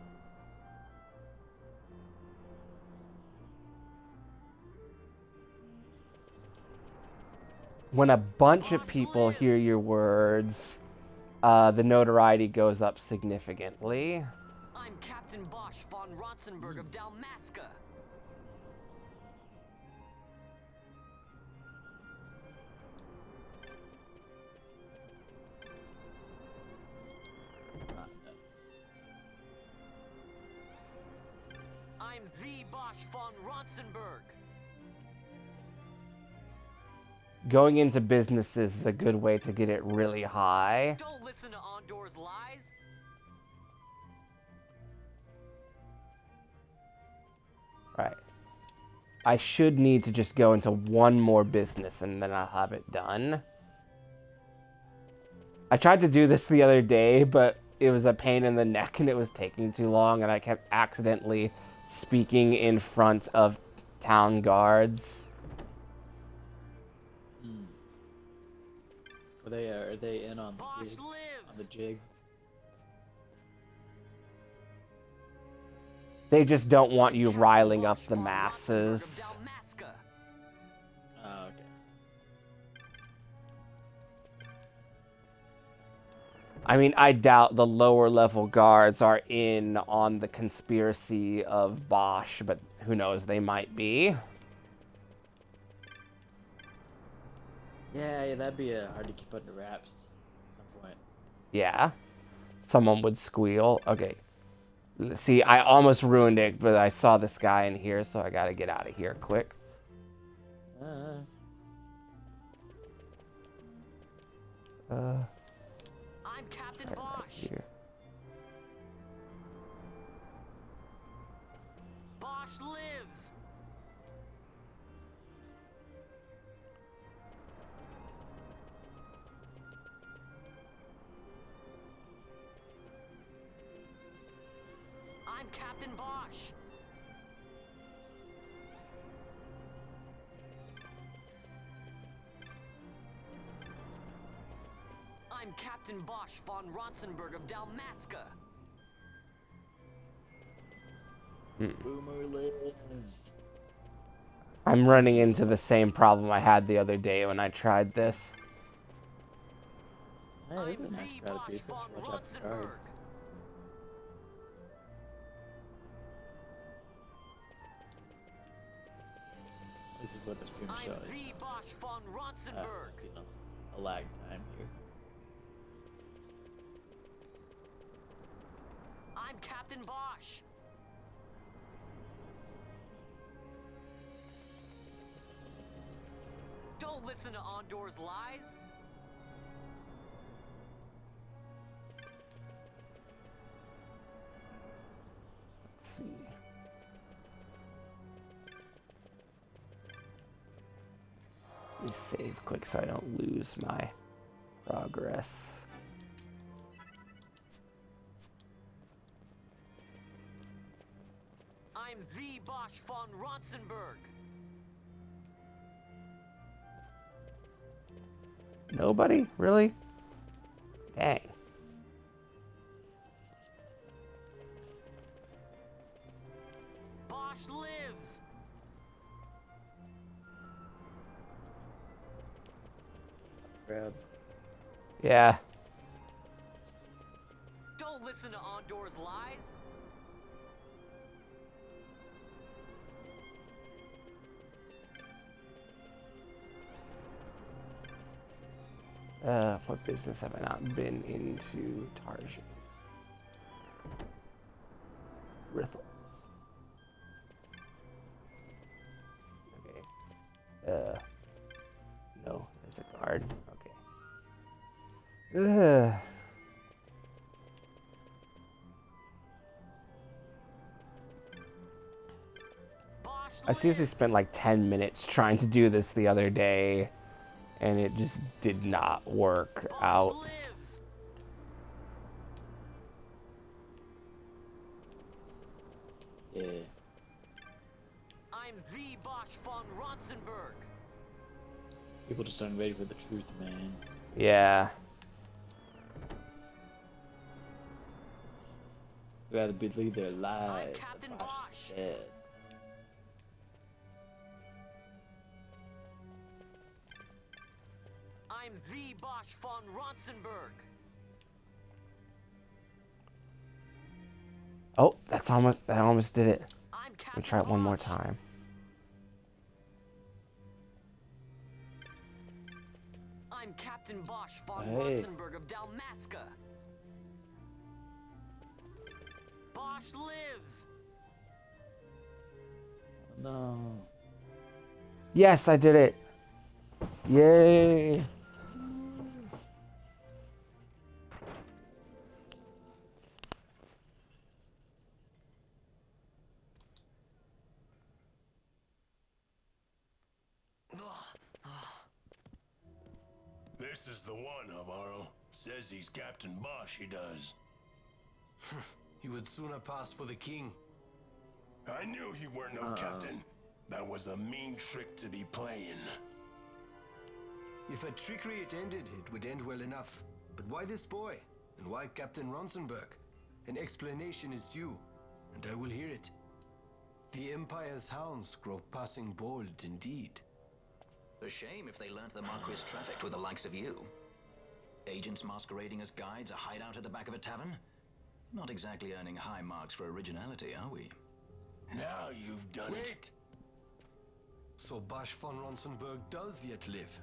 When a bunch of people hear your words, the notoriety goes up significantly. I'm Captain Bosch von Rotzenberg of Dalmasca. I'm the Bosch von Rotzenberg. Going into businesses is a good way to get it really high. Don't listen to Ondor's lies. Right. I should need to just go into one more business and then I'll have it done. I tried to do this the other day, but it was a pain in the neck and it was taking too long, and I kept accidentally speaking in front of town guards. Are they in on the jig? They just don't want you riling up the masses. Oh, okay. I mean, I doubt the lower level guards are in on the conspiracy of Bosch, but who knows, they might be. Yeah, that'd be hard to keep under wraps at some point. Yeah. Someone would squeal. Okay. See, I almost ruined it, but I saw this guy in here, so I gotta get out of here quick. I'm Captain Bosch. Here. Bosch lives. I'm Captain Bosch. I'm Captain Bosch von Rotzenberg of Dalmasca. Boomer lives. I'm running into the same problem I had the other day when I tried this. Man, this is a nice crowd of people. Watch out for guards. This is what the stream I'm shows. the Bosch von Rotzenberg. You know, a lag time here. I'm Captain Bosch. Don't listen to Ondor's lies. Let's see. Let me save quick so I don't lose my progress. I'm the Bosch von Rotzenberg. Nobody? Really? Dang. Bosch lives. Grab. Yeah. Don't listen to Ondor's lies. What business have I not been into? Tarsians. Rithels. Okay. No, there's a guard. Okay. I seriously spent like 10 minutes trying to do this the other day, and it just did not work out. Yeah. I'm the Bosch von Ronsenberg. People just aren't ready for the truth, man. Yeah. Rather believe their lies. I'm Captain than Bosch. Dead. I'm the Bosch von Ronsenberg. Oh, that almost did it. I'm Let Captain me try it one more Bosch. time. I'm Captain Bosch von Hey. Ronsenberg of Dalmasca. Bosch lives. No. Yes, I did it. Yay. This is the one, Amaro. Says he's Captain Bosch, he does. He would sooner pass for the king. I knew he weren't no captain. That was a mean trick to be playing. If a trickery it ended, it would end well enough. But why this boy? And why Captain Ronsenberg? An explanation is due, and I will hear it. The Empire's hounds grow passing bold indeed. A shame if they learnt the Marquis trafficked with the likes of you. Agents masquerading as guides, a hideout at the back of a tavern? Not exactly earning high marks for originality, are we? Now you've done it. Wait! So Bosch von Ronsenberg does yet live.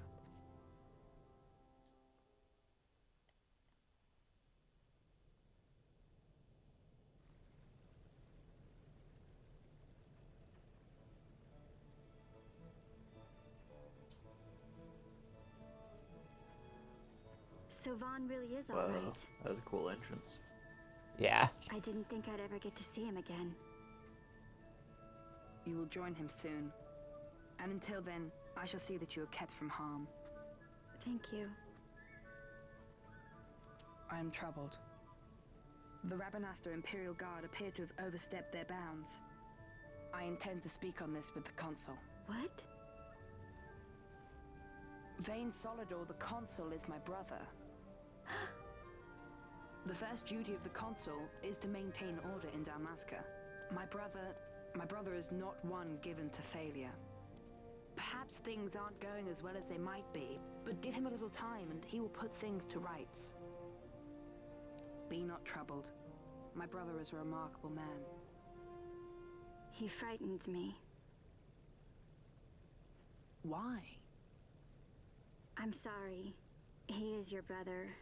So Vaughn really is all Wow, right. that was a cool entrance. Yeah. I didn't think I'd ever get to see him again. You will join him soon. And until then, I shall see that you are kept from harm. Thank you. I am troubled. The Rabanastor Imperial Guard appear to have overstepped their bounds. I intend to speak on this with the Consul. What? Vane Solidor, the Consul, is my brother. The first duty of the Consul is to maintain order in Dalmasca. My brother is not one given to failure. Perhaps things aren't going as well as they might be, but give him a little time and he will put things to rights. Be not troubled. My brother is a remarkable man. He frightens me. Why? I'm sorry. He is your brother.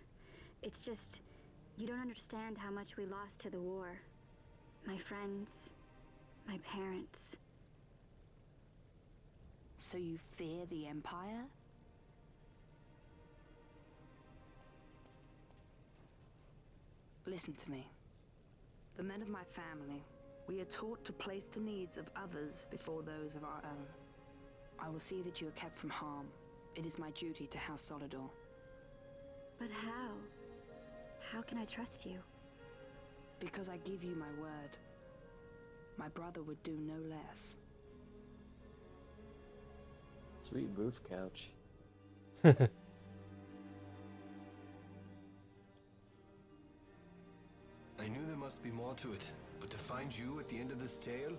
It's just, you don't understand how much we lost to the war. My friends, my parents. So you fear the Empire? Listen to me. The men of my family, we are taught to place the needs of others before those of our own. I will see that you are kept from harm. It is my duty to House Solidor. But how? How can I trust you? Because I give you my word. My brother would do no less. Sweet roof couch. I knew there must be more to it, but to find you at the end of this tale?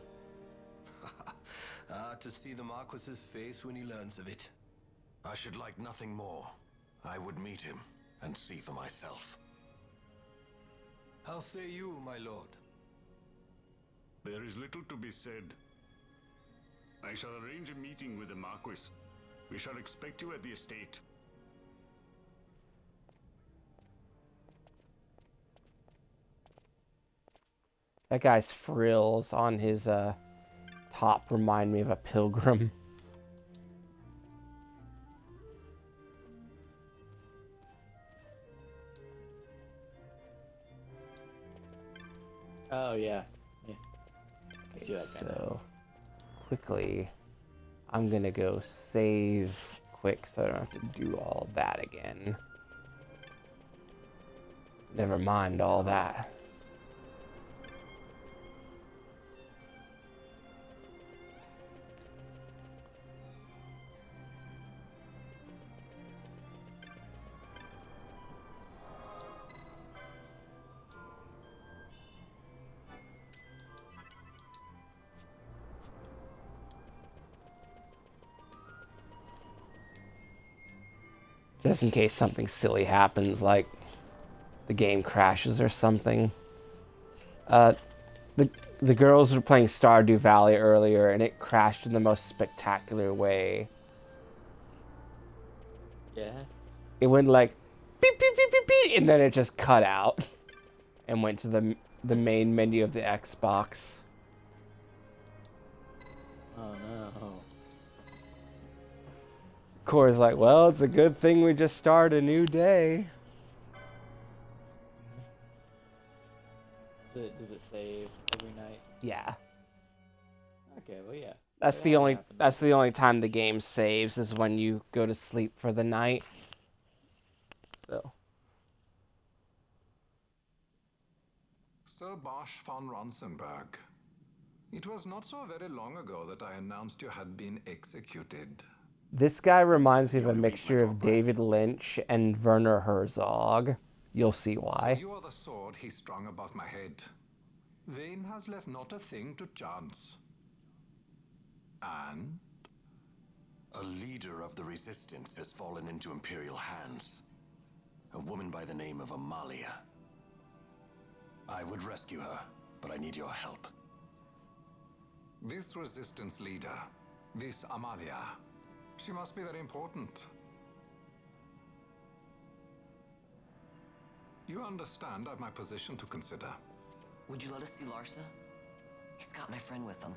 To see the Marquis's face when he learns of it. I should like nothing more. I would meet him and see for myself. How say you, my lord? There is little to be said. I shall arrange a meeting with the Marquis. We shall expect you at the estate. That guy's frills on his top remind me of a pilgrim. Oh yeah. Yeah. I see that So quickly, I'm gonna go save quick so I don't have to do all that again. Never mind all that. Just in case something silly happens, like the game crashes or something. The girls were playing Stardew Valley earlier, and it crashed in the most spectacular way. Yeah. It went like beep beep beep beep beep, and then it just cut out and went to the main menu of the Xbox. Oh no. Cora's like, well, it's a good thing we just started a new day. Does it save every night? Yeah. Okay, well yeah. That's That the only happened. that's the only time the game saves is when you go to sleep for the night. So. Sir Bosch von Ronsenberg. It was not so very long ago that I announced you had been executed. This guy reminds me of a mixture of David Lynch and Werner Herzog. You'll see why. So you are the sword he strung above my head. Vane has left not a thing to chance. And? A leader of the resistance has fallen into Imperial hands. A woman by the name of Amalia. I would rescue her, but I need your help. This resistance leader, this Amalia, she must be very important. You understand I've my position to consider. Would you let us see Larsa? He's got my friend with him.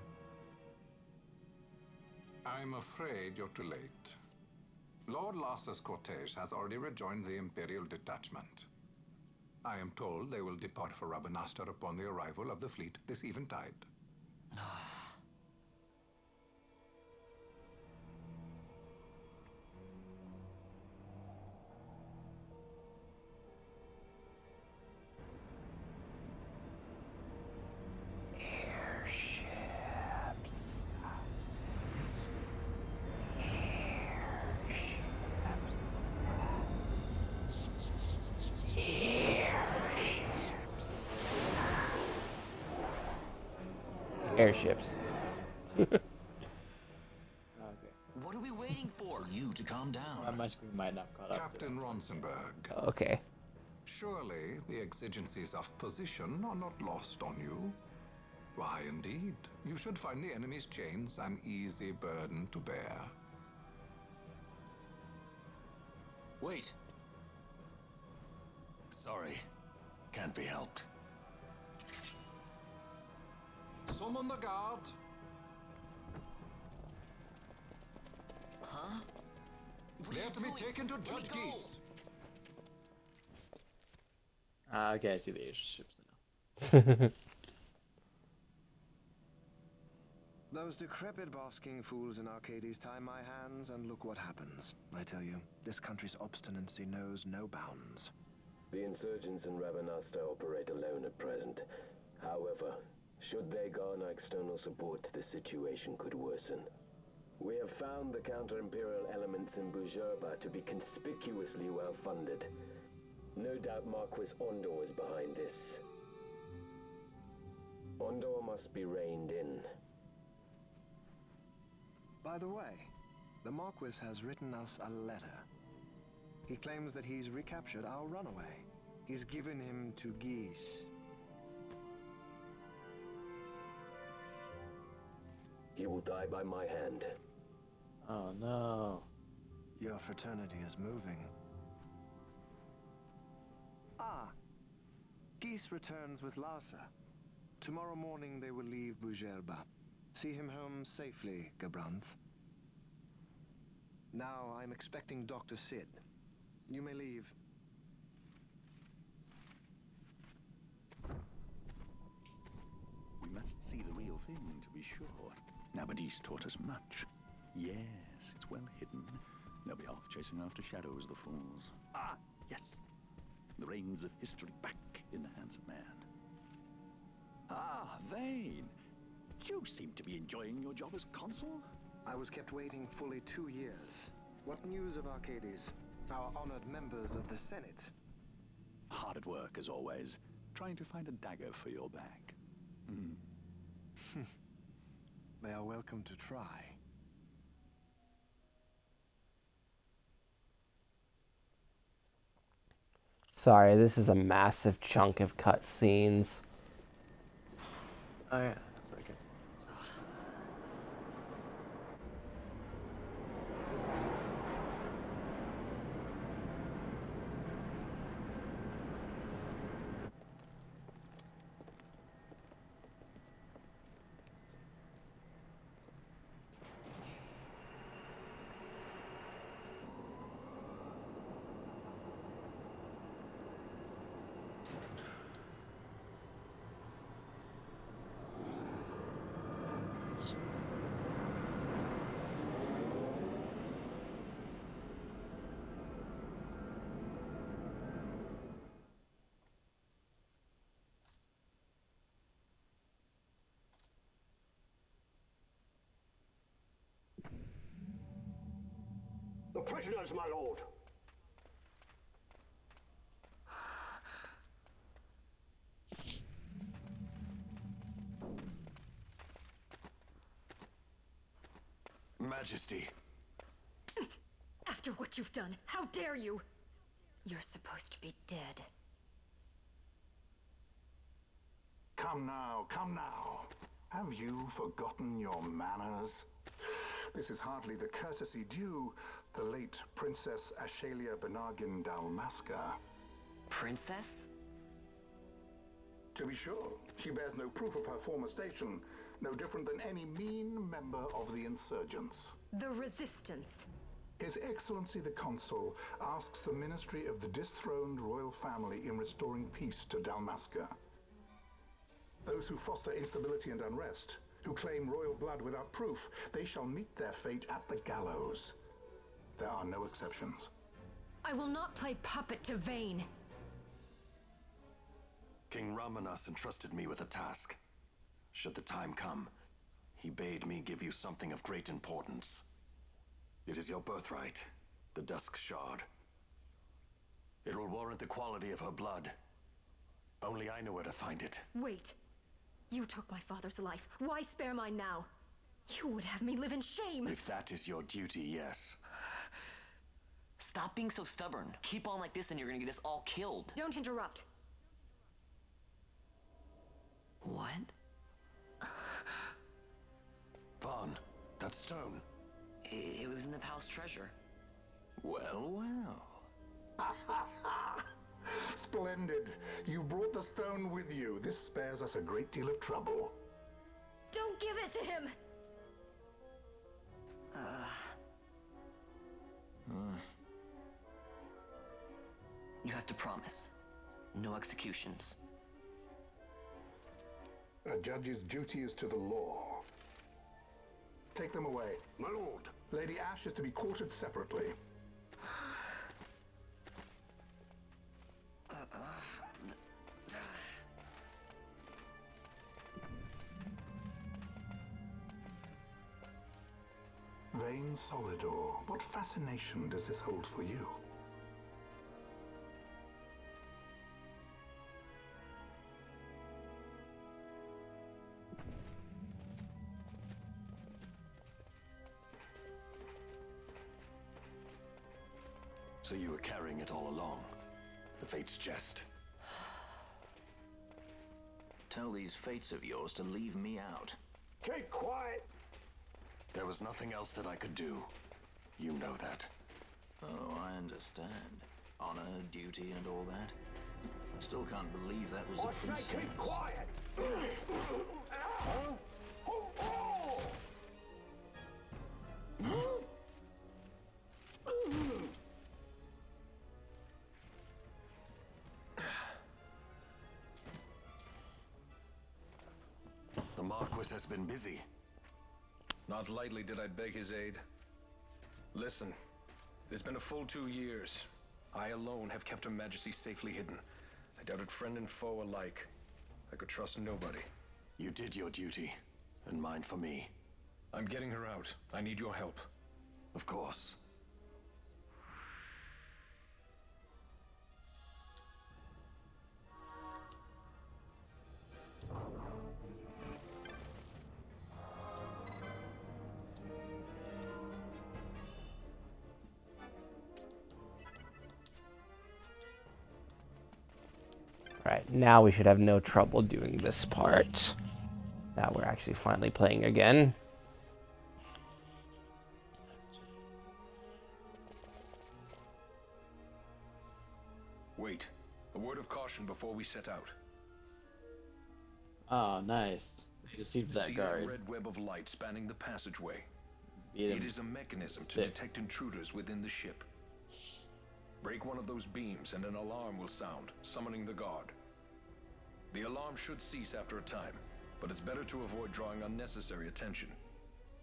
I'm afraid you're too late. Lord Larsa's cortege has already rejoined the Imperial detachment. I am told they will depart for Rabanastre upon the arrival of the fleet this eventide. Airships. Okay. What are we waiting for? You to calm down. My screen might not caught up. Captain Ronsenberg, Okay. surely the exigencies of position are not lost on you. Why, indeed, you should find the enemy's chains an easy burden to bear. Wait. Sorry. Can't be helped. Summon the guard. Huh? They are to be taken to Judge Geese. Okay, I see the airships now. Those decrepit basking fools in Arcades tie my hands, and look what happens. I tell you, this country's obstinacy knows no bounds. The insurgents in Rabanastre operate alone at present. However, should they garner external support, the situation could worsen. We have found the counter-imperial elements in Bujerba to be conspicuously well-funded. No doubt Marquis Ondor is behind this. Ondor must be reined in. By the way, the Marquis has written us a letter. He claims that he's recaptured our runaway. He's given him to Geese. He will die by my hand. Oh no. Your fraternity is moving. Ah, Geese returns with Larsa. Tomorrow morning they will leave Bujerba. See him home safely, Gabranth. Now I'm expecting Dr. Sid. You may leave. We must see the real thing, to be sure. Nabadis taught us much. Yes, it's well hidden. They'll be off chasing after shadows, the fools. Ah, yes. The reins of history back in the hands of man. Ah, Vane. You seem to be enjoying your job as consul? I was kept waiting fully 2 years. What news of Arcades? Our honored members of the Senate? Hard at work, as always. Trying to find a dagger for your back. They are welcome to try. Sorry, this is a massive chunk of cutscenes. Oh yeah, that's okay. The prisoners, my lord. Majesty. After what you've done, how dare you? You're supposed to be dead. Come now, come now. Have you forgotten your manners? This is hardly the courtesy due the late Princess Ashalia Benargin Dalmasca. Princess? To be sure, she bears no proof of her former station, no different than any mean member of the insurgents. The Resistance. His Excellency the Consul asks the Ministry of the dethroned royal family in restoring peace to Dalmasca. Those who foster instability and unrest, who claim royal blood without proof, they shall meet their fate at the gallows. There are no exceptions. I will not play puppet to Vane. King Ramanas entrusted me with a task. Should the time come, he bade me give you something of great importance. It is your birthright, the Dusk Shard. It will warrant the quality of her blood. Only I know where to find it. Wait. You took my father's life. Why spare mine now? You would have me live in shame. If that is your duty, yes. Stop being so stubborn. Keep on like this and you're gonna get us all killed. Don't interrupt. What? Vaughn, that stone. It was in the palace treasure. Well, well. Splendid. You brought the stone with you. This spares us a great deal of trouble. Don't give it to him! You have to promise. No executions. A judge's duty is to the law. Take them away. My lord. Lady Ash is to be quartered separately. Vane Solidor, what fascination does this hold for you? So you were carrying it all along. The Fate's jest. Tell these fates of yours to leave me out. Keep quiet! There was nothing else that I could do. You know that. Oh, I understand. Honor, duty, and all that. I still can't believe that was a princess. Keep quiet! Marquis has been busy. Not lightly did I beg his aid. Listen, it has been a full 2 years. I alone have kept Her Majesty safely hidden. I doubted friend and foe alike. I could trust nobody. You did your duty, and mine for me. I'm getting her out. I need your help. Of course. Right, now we should have no trouble doing this part. Now we're actually finally playing again. Wait, a word of caution before we set out. Oh, nice. They deceived that See guard. that red web of light spanning the passageway? Beat him. It is a mechanism to detect intruders within the ship. Break one of those beams and an alarm will sound, summoning the guard. The alarm should cease after a time, but it's better to avoid drawing unnecessary attention.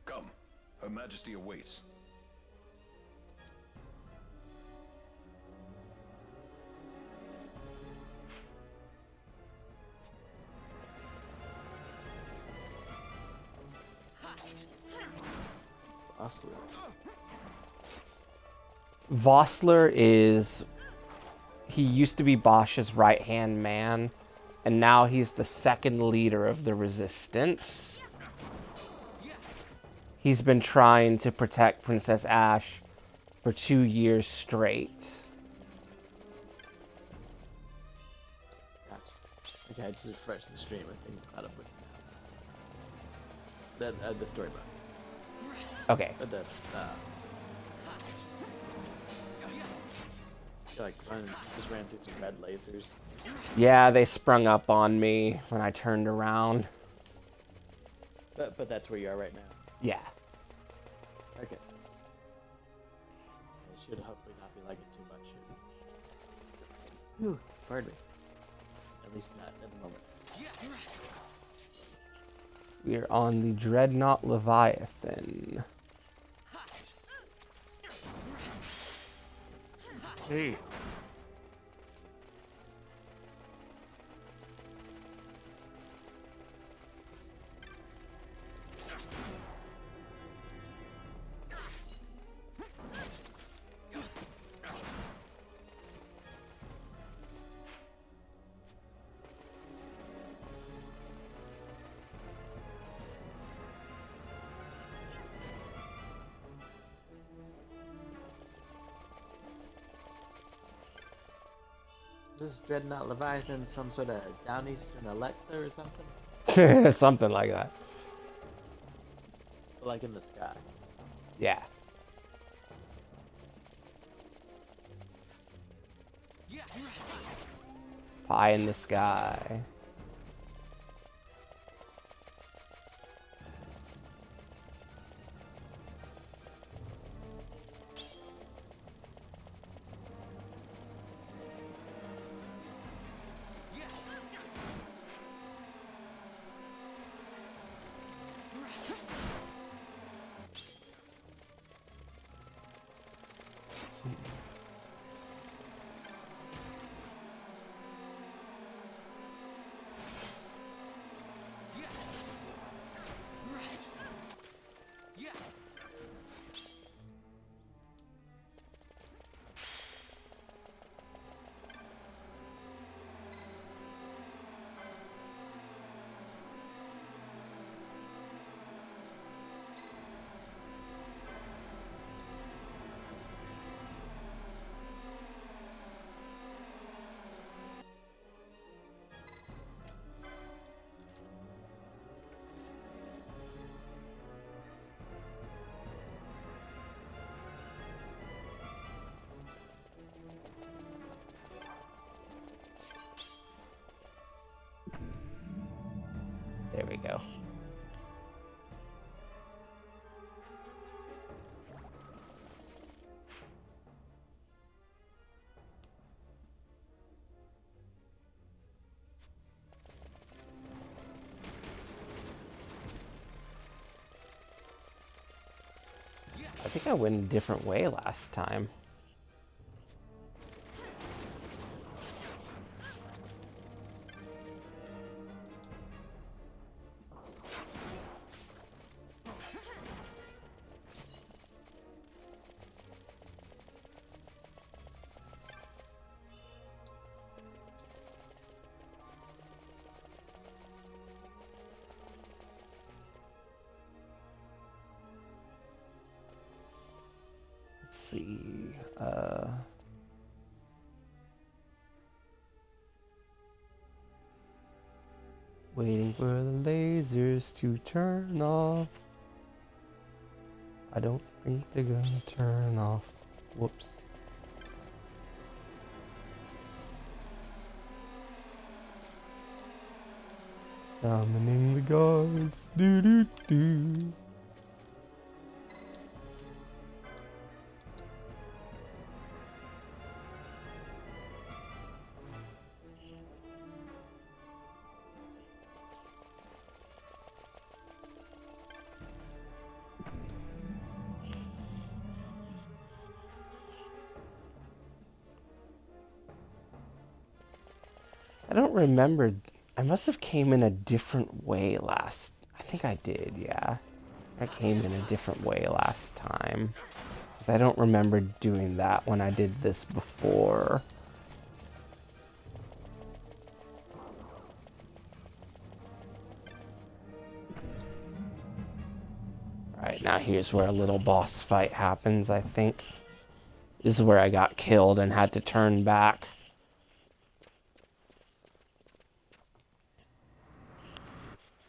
Come, Her Majesty awaits. Vossler is... He used to be Bosch's right-hand man, and now he's the second leader of the Resistance. He's been trying to protect Princess Ashe for 2 years straight. Gotcha. Okay, I just refreshed the stream. I think I'm caught up with the story mode. Okay. Just ran through some red lasers. Yeah, they sprung up on me when I turned around. But that's where you are right now. Yeah. Okay. It should hopefully not be like it too much. Ooh, pardon me. At least not at the moment. We are on the Dreadnought Leviathan. Hey. Is this Dreadnought Leviathan some sort of Downeastern Alexa or something? Something like that. Like in the sky. Yeah. Pie in the sky. There we go. I think I went a different way last time. Let's see. Waiting for the lasers to turn off. I don't think they're gonna turn off. Whoops. Summoning the gods. Do do do. I don't remember. I must have came in a different way last. I think I did, yeah. I came in a different way last time. 'Cause I don't remember doing that when I did this before. Alright, now here's where a little boss fight happens, I think. This is where I got killed and had to turn back.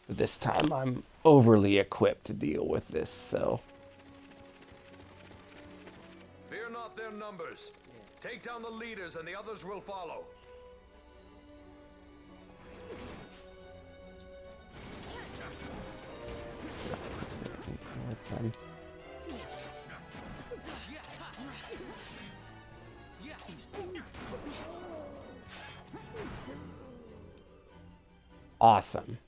This time I'm overly equipped to deal with this, so. Fear not their numbers. Take down the leaders and the others will follow. With them. Awesome.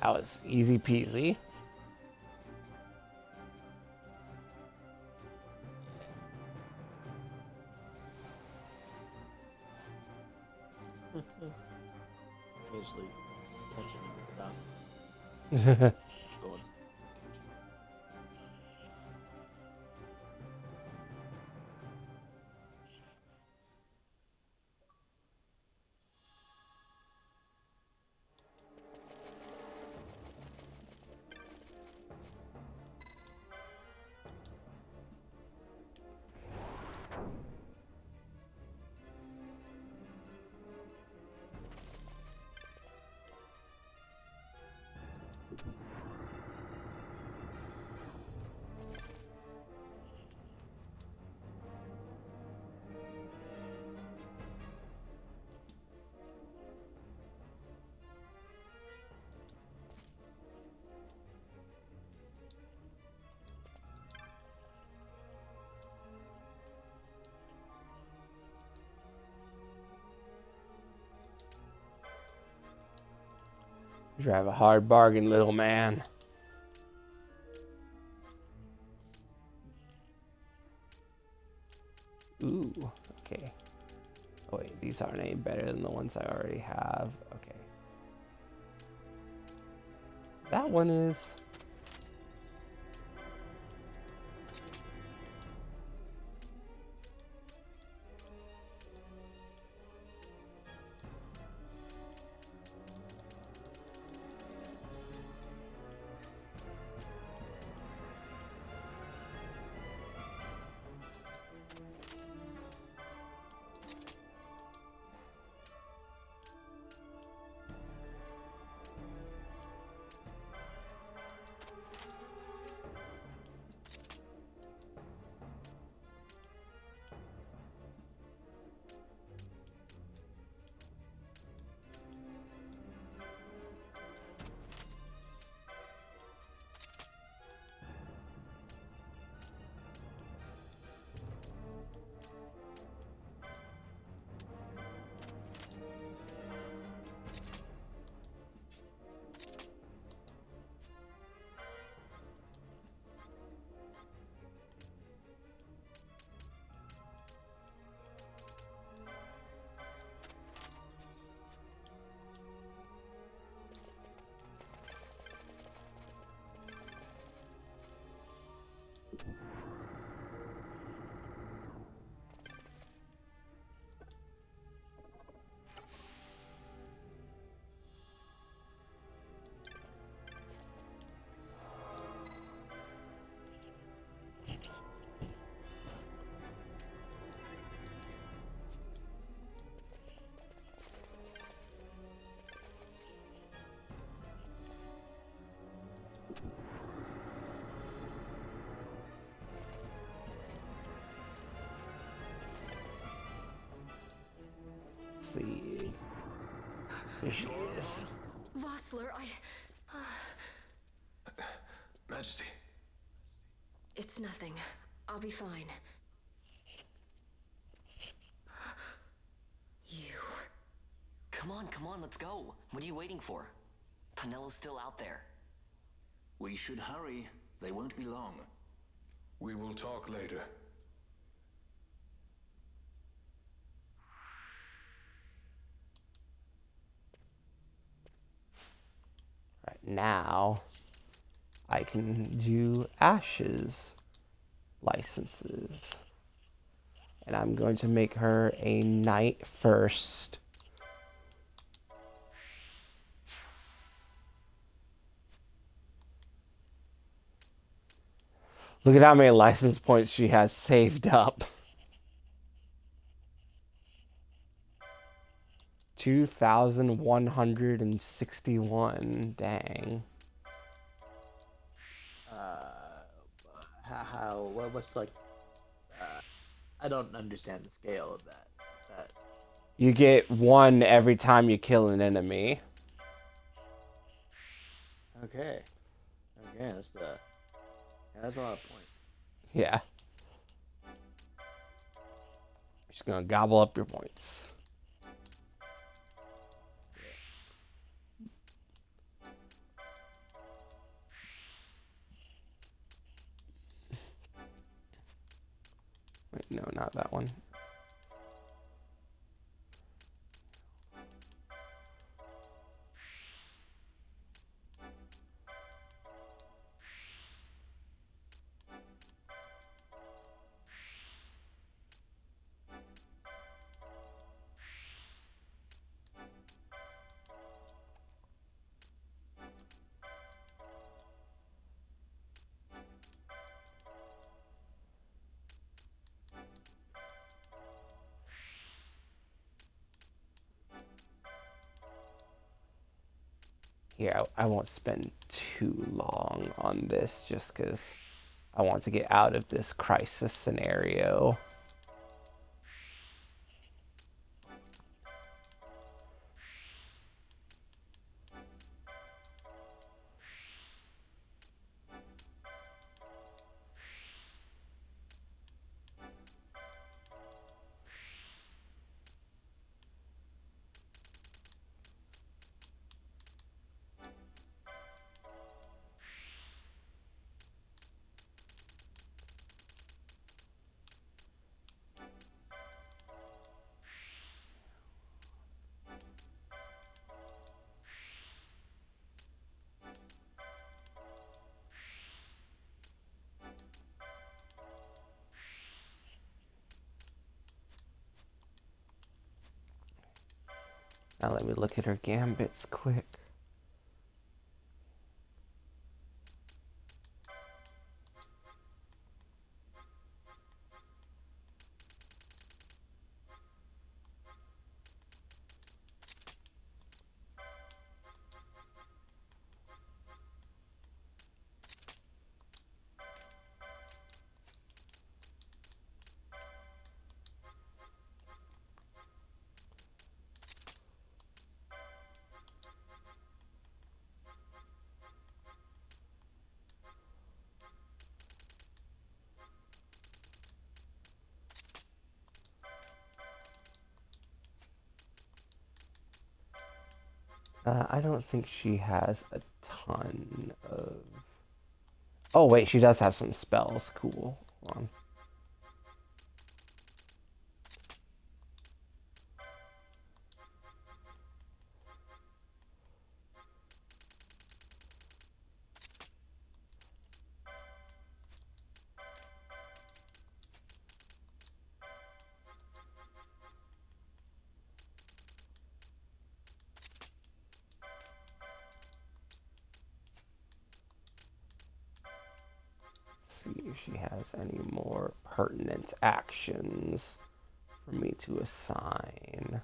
That was easy peasy. Occasionally touching the stuff. Going You drive a hard bargain, little man. Ooh, okay. Oh wait, these aren't any better than the ones I already have. Okay. That one is. see. Here she is. Vossler, Majesty. It's nothing. I'll be fine. You. Come on, let's go. What are you waiting for? Penello's still out there. We should hurry. They won't be long. We will talk later. Right now, I can do Ash's licenses. And I'm going to make her a knight first. Look at how many license points she has saved up. 2,161. Dang. What's like, I don't understand the scale of that. Is that... You get 1 every time you kill an enemy. Okay. Okay, that's a lot of points. Yeah. Just gonna gobble up your points. Wait, no, not that one. Here, I won't spend too long on this just because I want to get out of this crisis scenario. Now let me look at her gambits quick. I don't think she has a ton of... Oh, wait, she does have some spells. Cool. Hold on. See if she has any more pertinent actions for me to assign.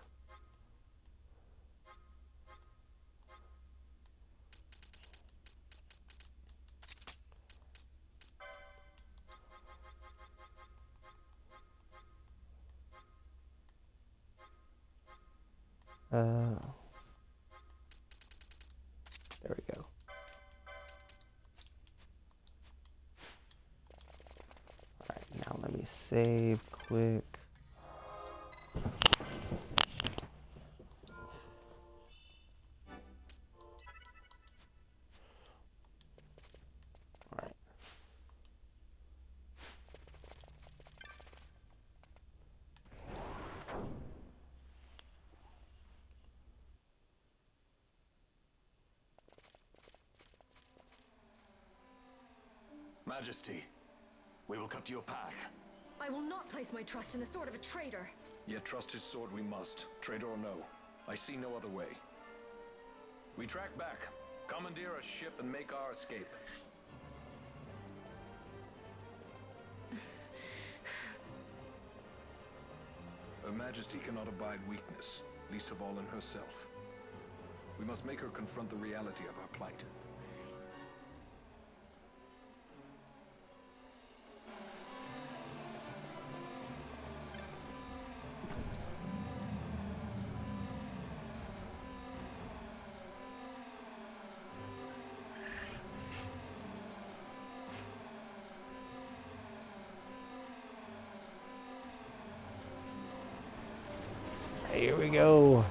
There we go. Alright, now let me save quick. Alright. Majesty, we will cut your path. I will not place my trust in the sword of a traitor. Yet trust his sword we must, traitor or no. I see no other way. We track back, commandeer a ship, and make our escape. Her Majesty cannot abide weakness, least of all in herself. We must make her confront the reality of our plight. Here we go.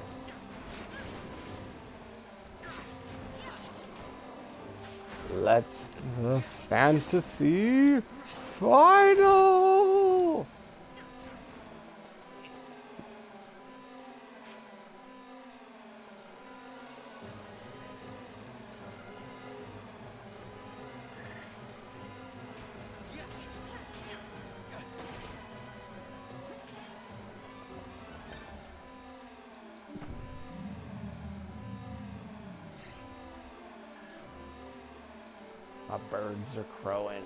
Let's the fantasy final. My birds are crowing.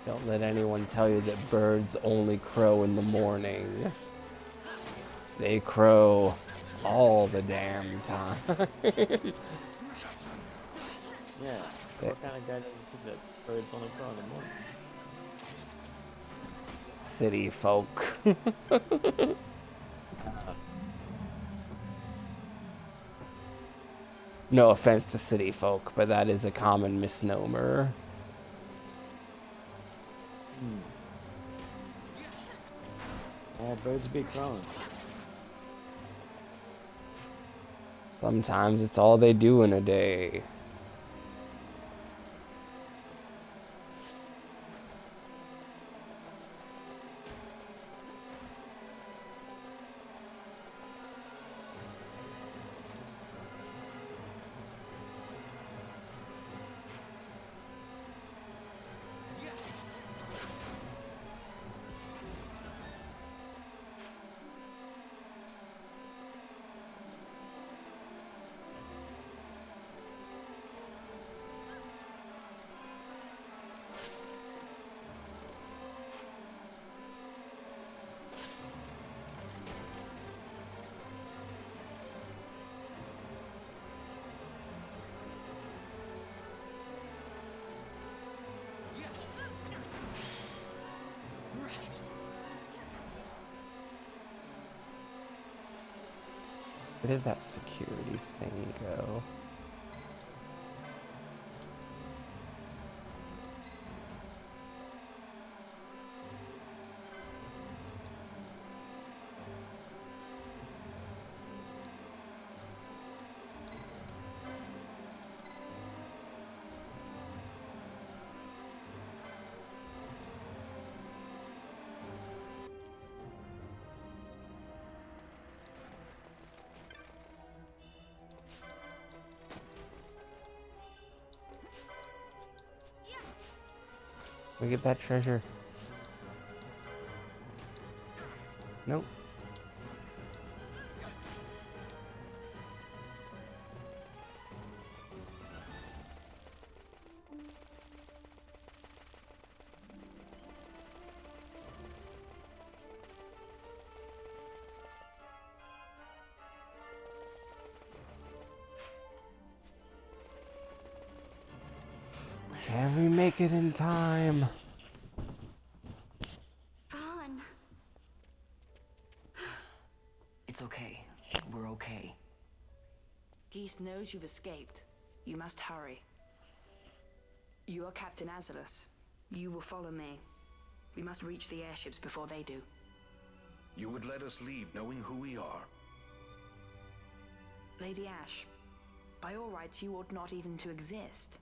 Don't let anyone tell you that birds only crow in the morning. They crow all the damn time. Yeah. What kind of guy doesn't think that birds only crow in the morning? City folk. No offense to city folk, but that is a common misnomer. Yeah, birds be crowing. Sometimes it's all they do in a day. Where did that security thing go? We get that treasure. Nope. we make it in time? Vaughn. It's okay. We're okay. Geese knows you've escaped. You must hurry. You are Captain Azalus. You will follow me. We must reach the airships before they do. You would let us leave knowing who we are? Lady Ash, by all rights you ought not even to exist.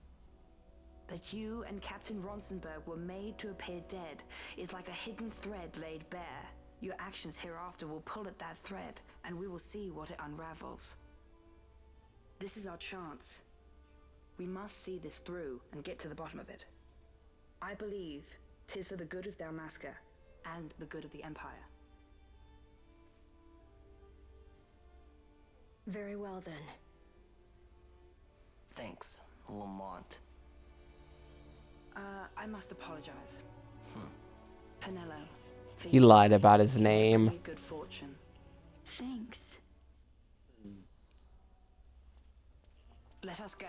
That you and Captain Ronsenberg were made to appear dead is like a hidden thread laid bare. Your actions hereafter will pull at that thread, and we will see what it unravels. This is our chance. We must see this through and get to the bottom of it. I believe 'tis for the good of Dalmasca and the good of the Empire. Very well then. Thanks, Lamont. I must apologize. Penello. for He your lied about his name. good fortune. Thanks. Let us go.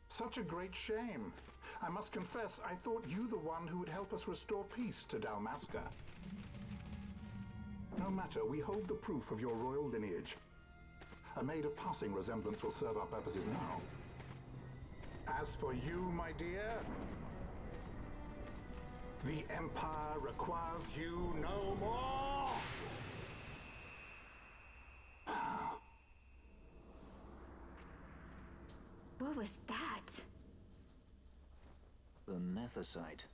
Such a great shame. I must confess, I thought you the one who would help us restore peace to Dalmasca. No matter, we hold the proof of your royal lineage. A maid of passing resemblance will serve our purposes now. As for you, my dear, the Empire requires you no more! What was that? The Nethicite.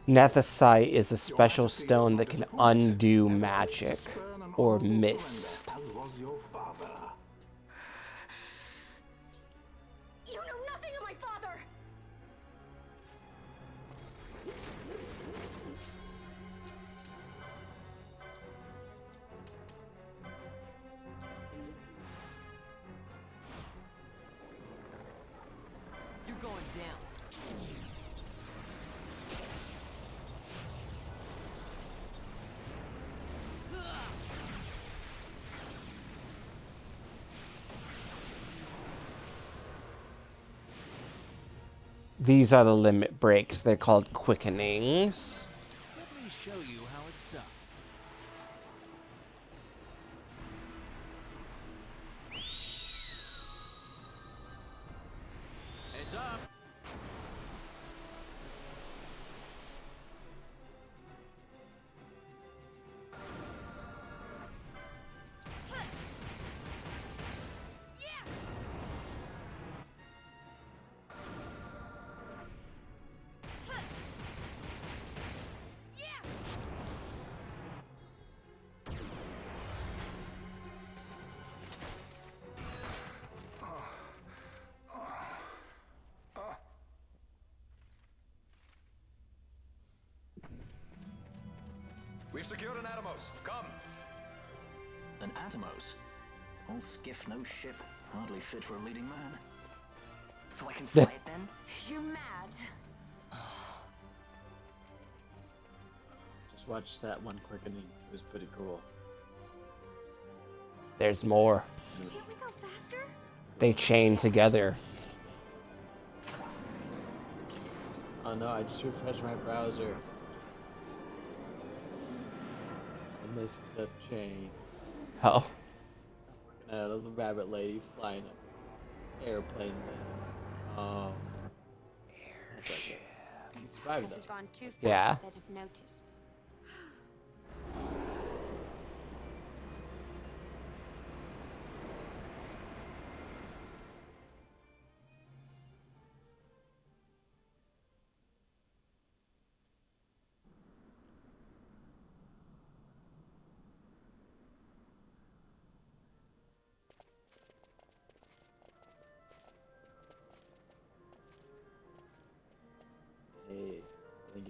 Nethicite is a special stone that can undo magic or mist. As was your father. You know nothing of my father! You're going down. These are the limit breaks. They're called quickenings. Let me show you how it's done. Heads up! We've secured an Atomos. Come. An Atomos? All skiff, no ship. Hardly fit for a leading man. So I can fly it then? You mad? Just watch that one quickening. It was pretty cool. There's more. Can't we go faster? They chain together. Oh no, I just refreshed my browser. I missed the chain. Oh. I'm looking at a rabbit lady flying an airplane then. Oh. Airship. He survived Has that. gone too fast Yeah. that I've noticed.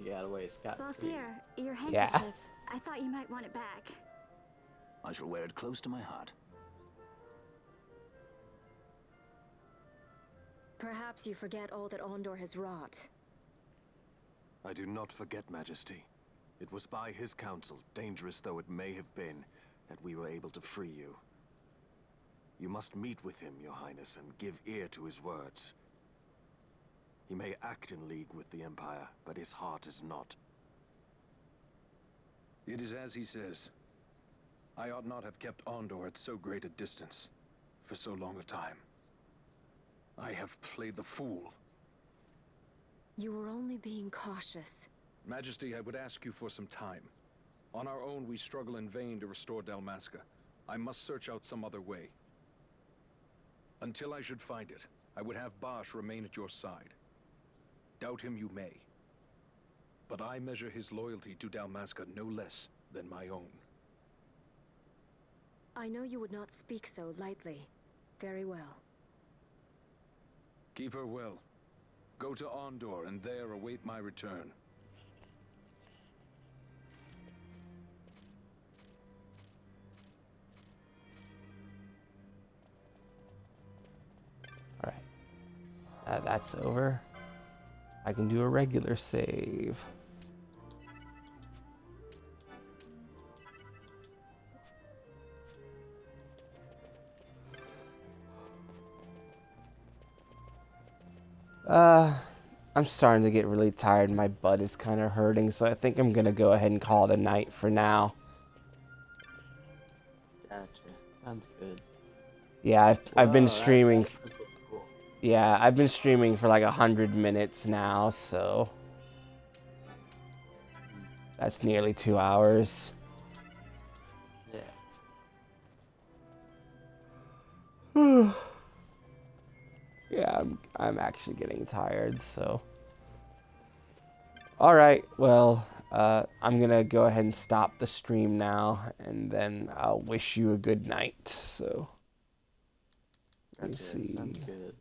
got away scot-free. Balthier, your Yeah. handkerchief. I thought you might want it back. I shall wear it close to my heart. Perhaps you forget all that Ondor has wrought. I do not forget, Majesty. It was by his counsel, dangerous though it may have been, that we were able to free you. You must meet with him, Your Highness, and give ear to his words. He may act in league with the Empire, but his heart is not. It is as he says. I ought not have kept Ondor at so great a distance for so long a time. I have played the fool. You were only being cautious. Majesty, I would ask you for some time. On our own, we struggle in vain to restore Dalmasca. I must search out some other way. Until I should find it, I would have Bosch remain at your side. Doubt him you may. But I measure his loyalty to Dalmasca no less than my own. I know you would not speak so lightly. Very well. Keep her well. Go to Ondor and there await my return. Alright. That's over. I can do a regular save. I'm starting to get really tired. My butt is kind of hurting, so I think I'm gonna go ahead and call it a night for now. Gotcha. Sounds good. Yeah, I've been Whoa, streaming. that was cool. Yeah, I've been streaming for like 100 minutes now, so that's nearly 2 hours. Yeah. Yeah, I'm actually getting tired, so. Alright, well, I'm gonna go ahead and stop the stream now, and then I'll wish you a good night, so. Let me Gotcha. see. Sounds good.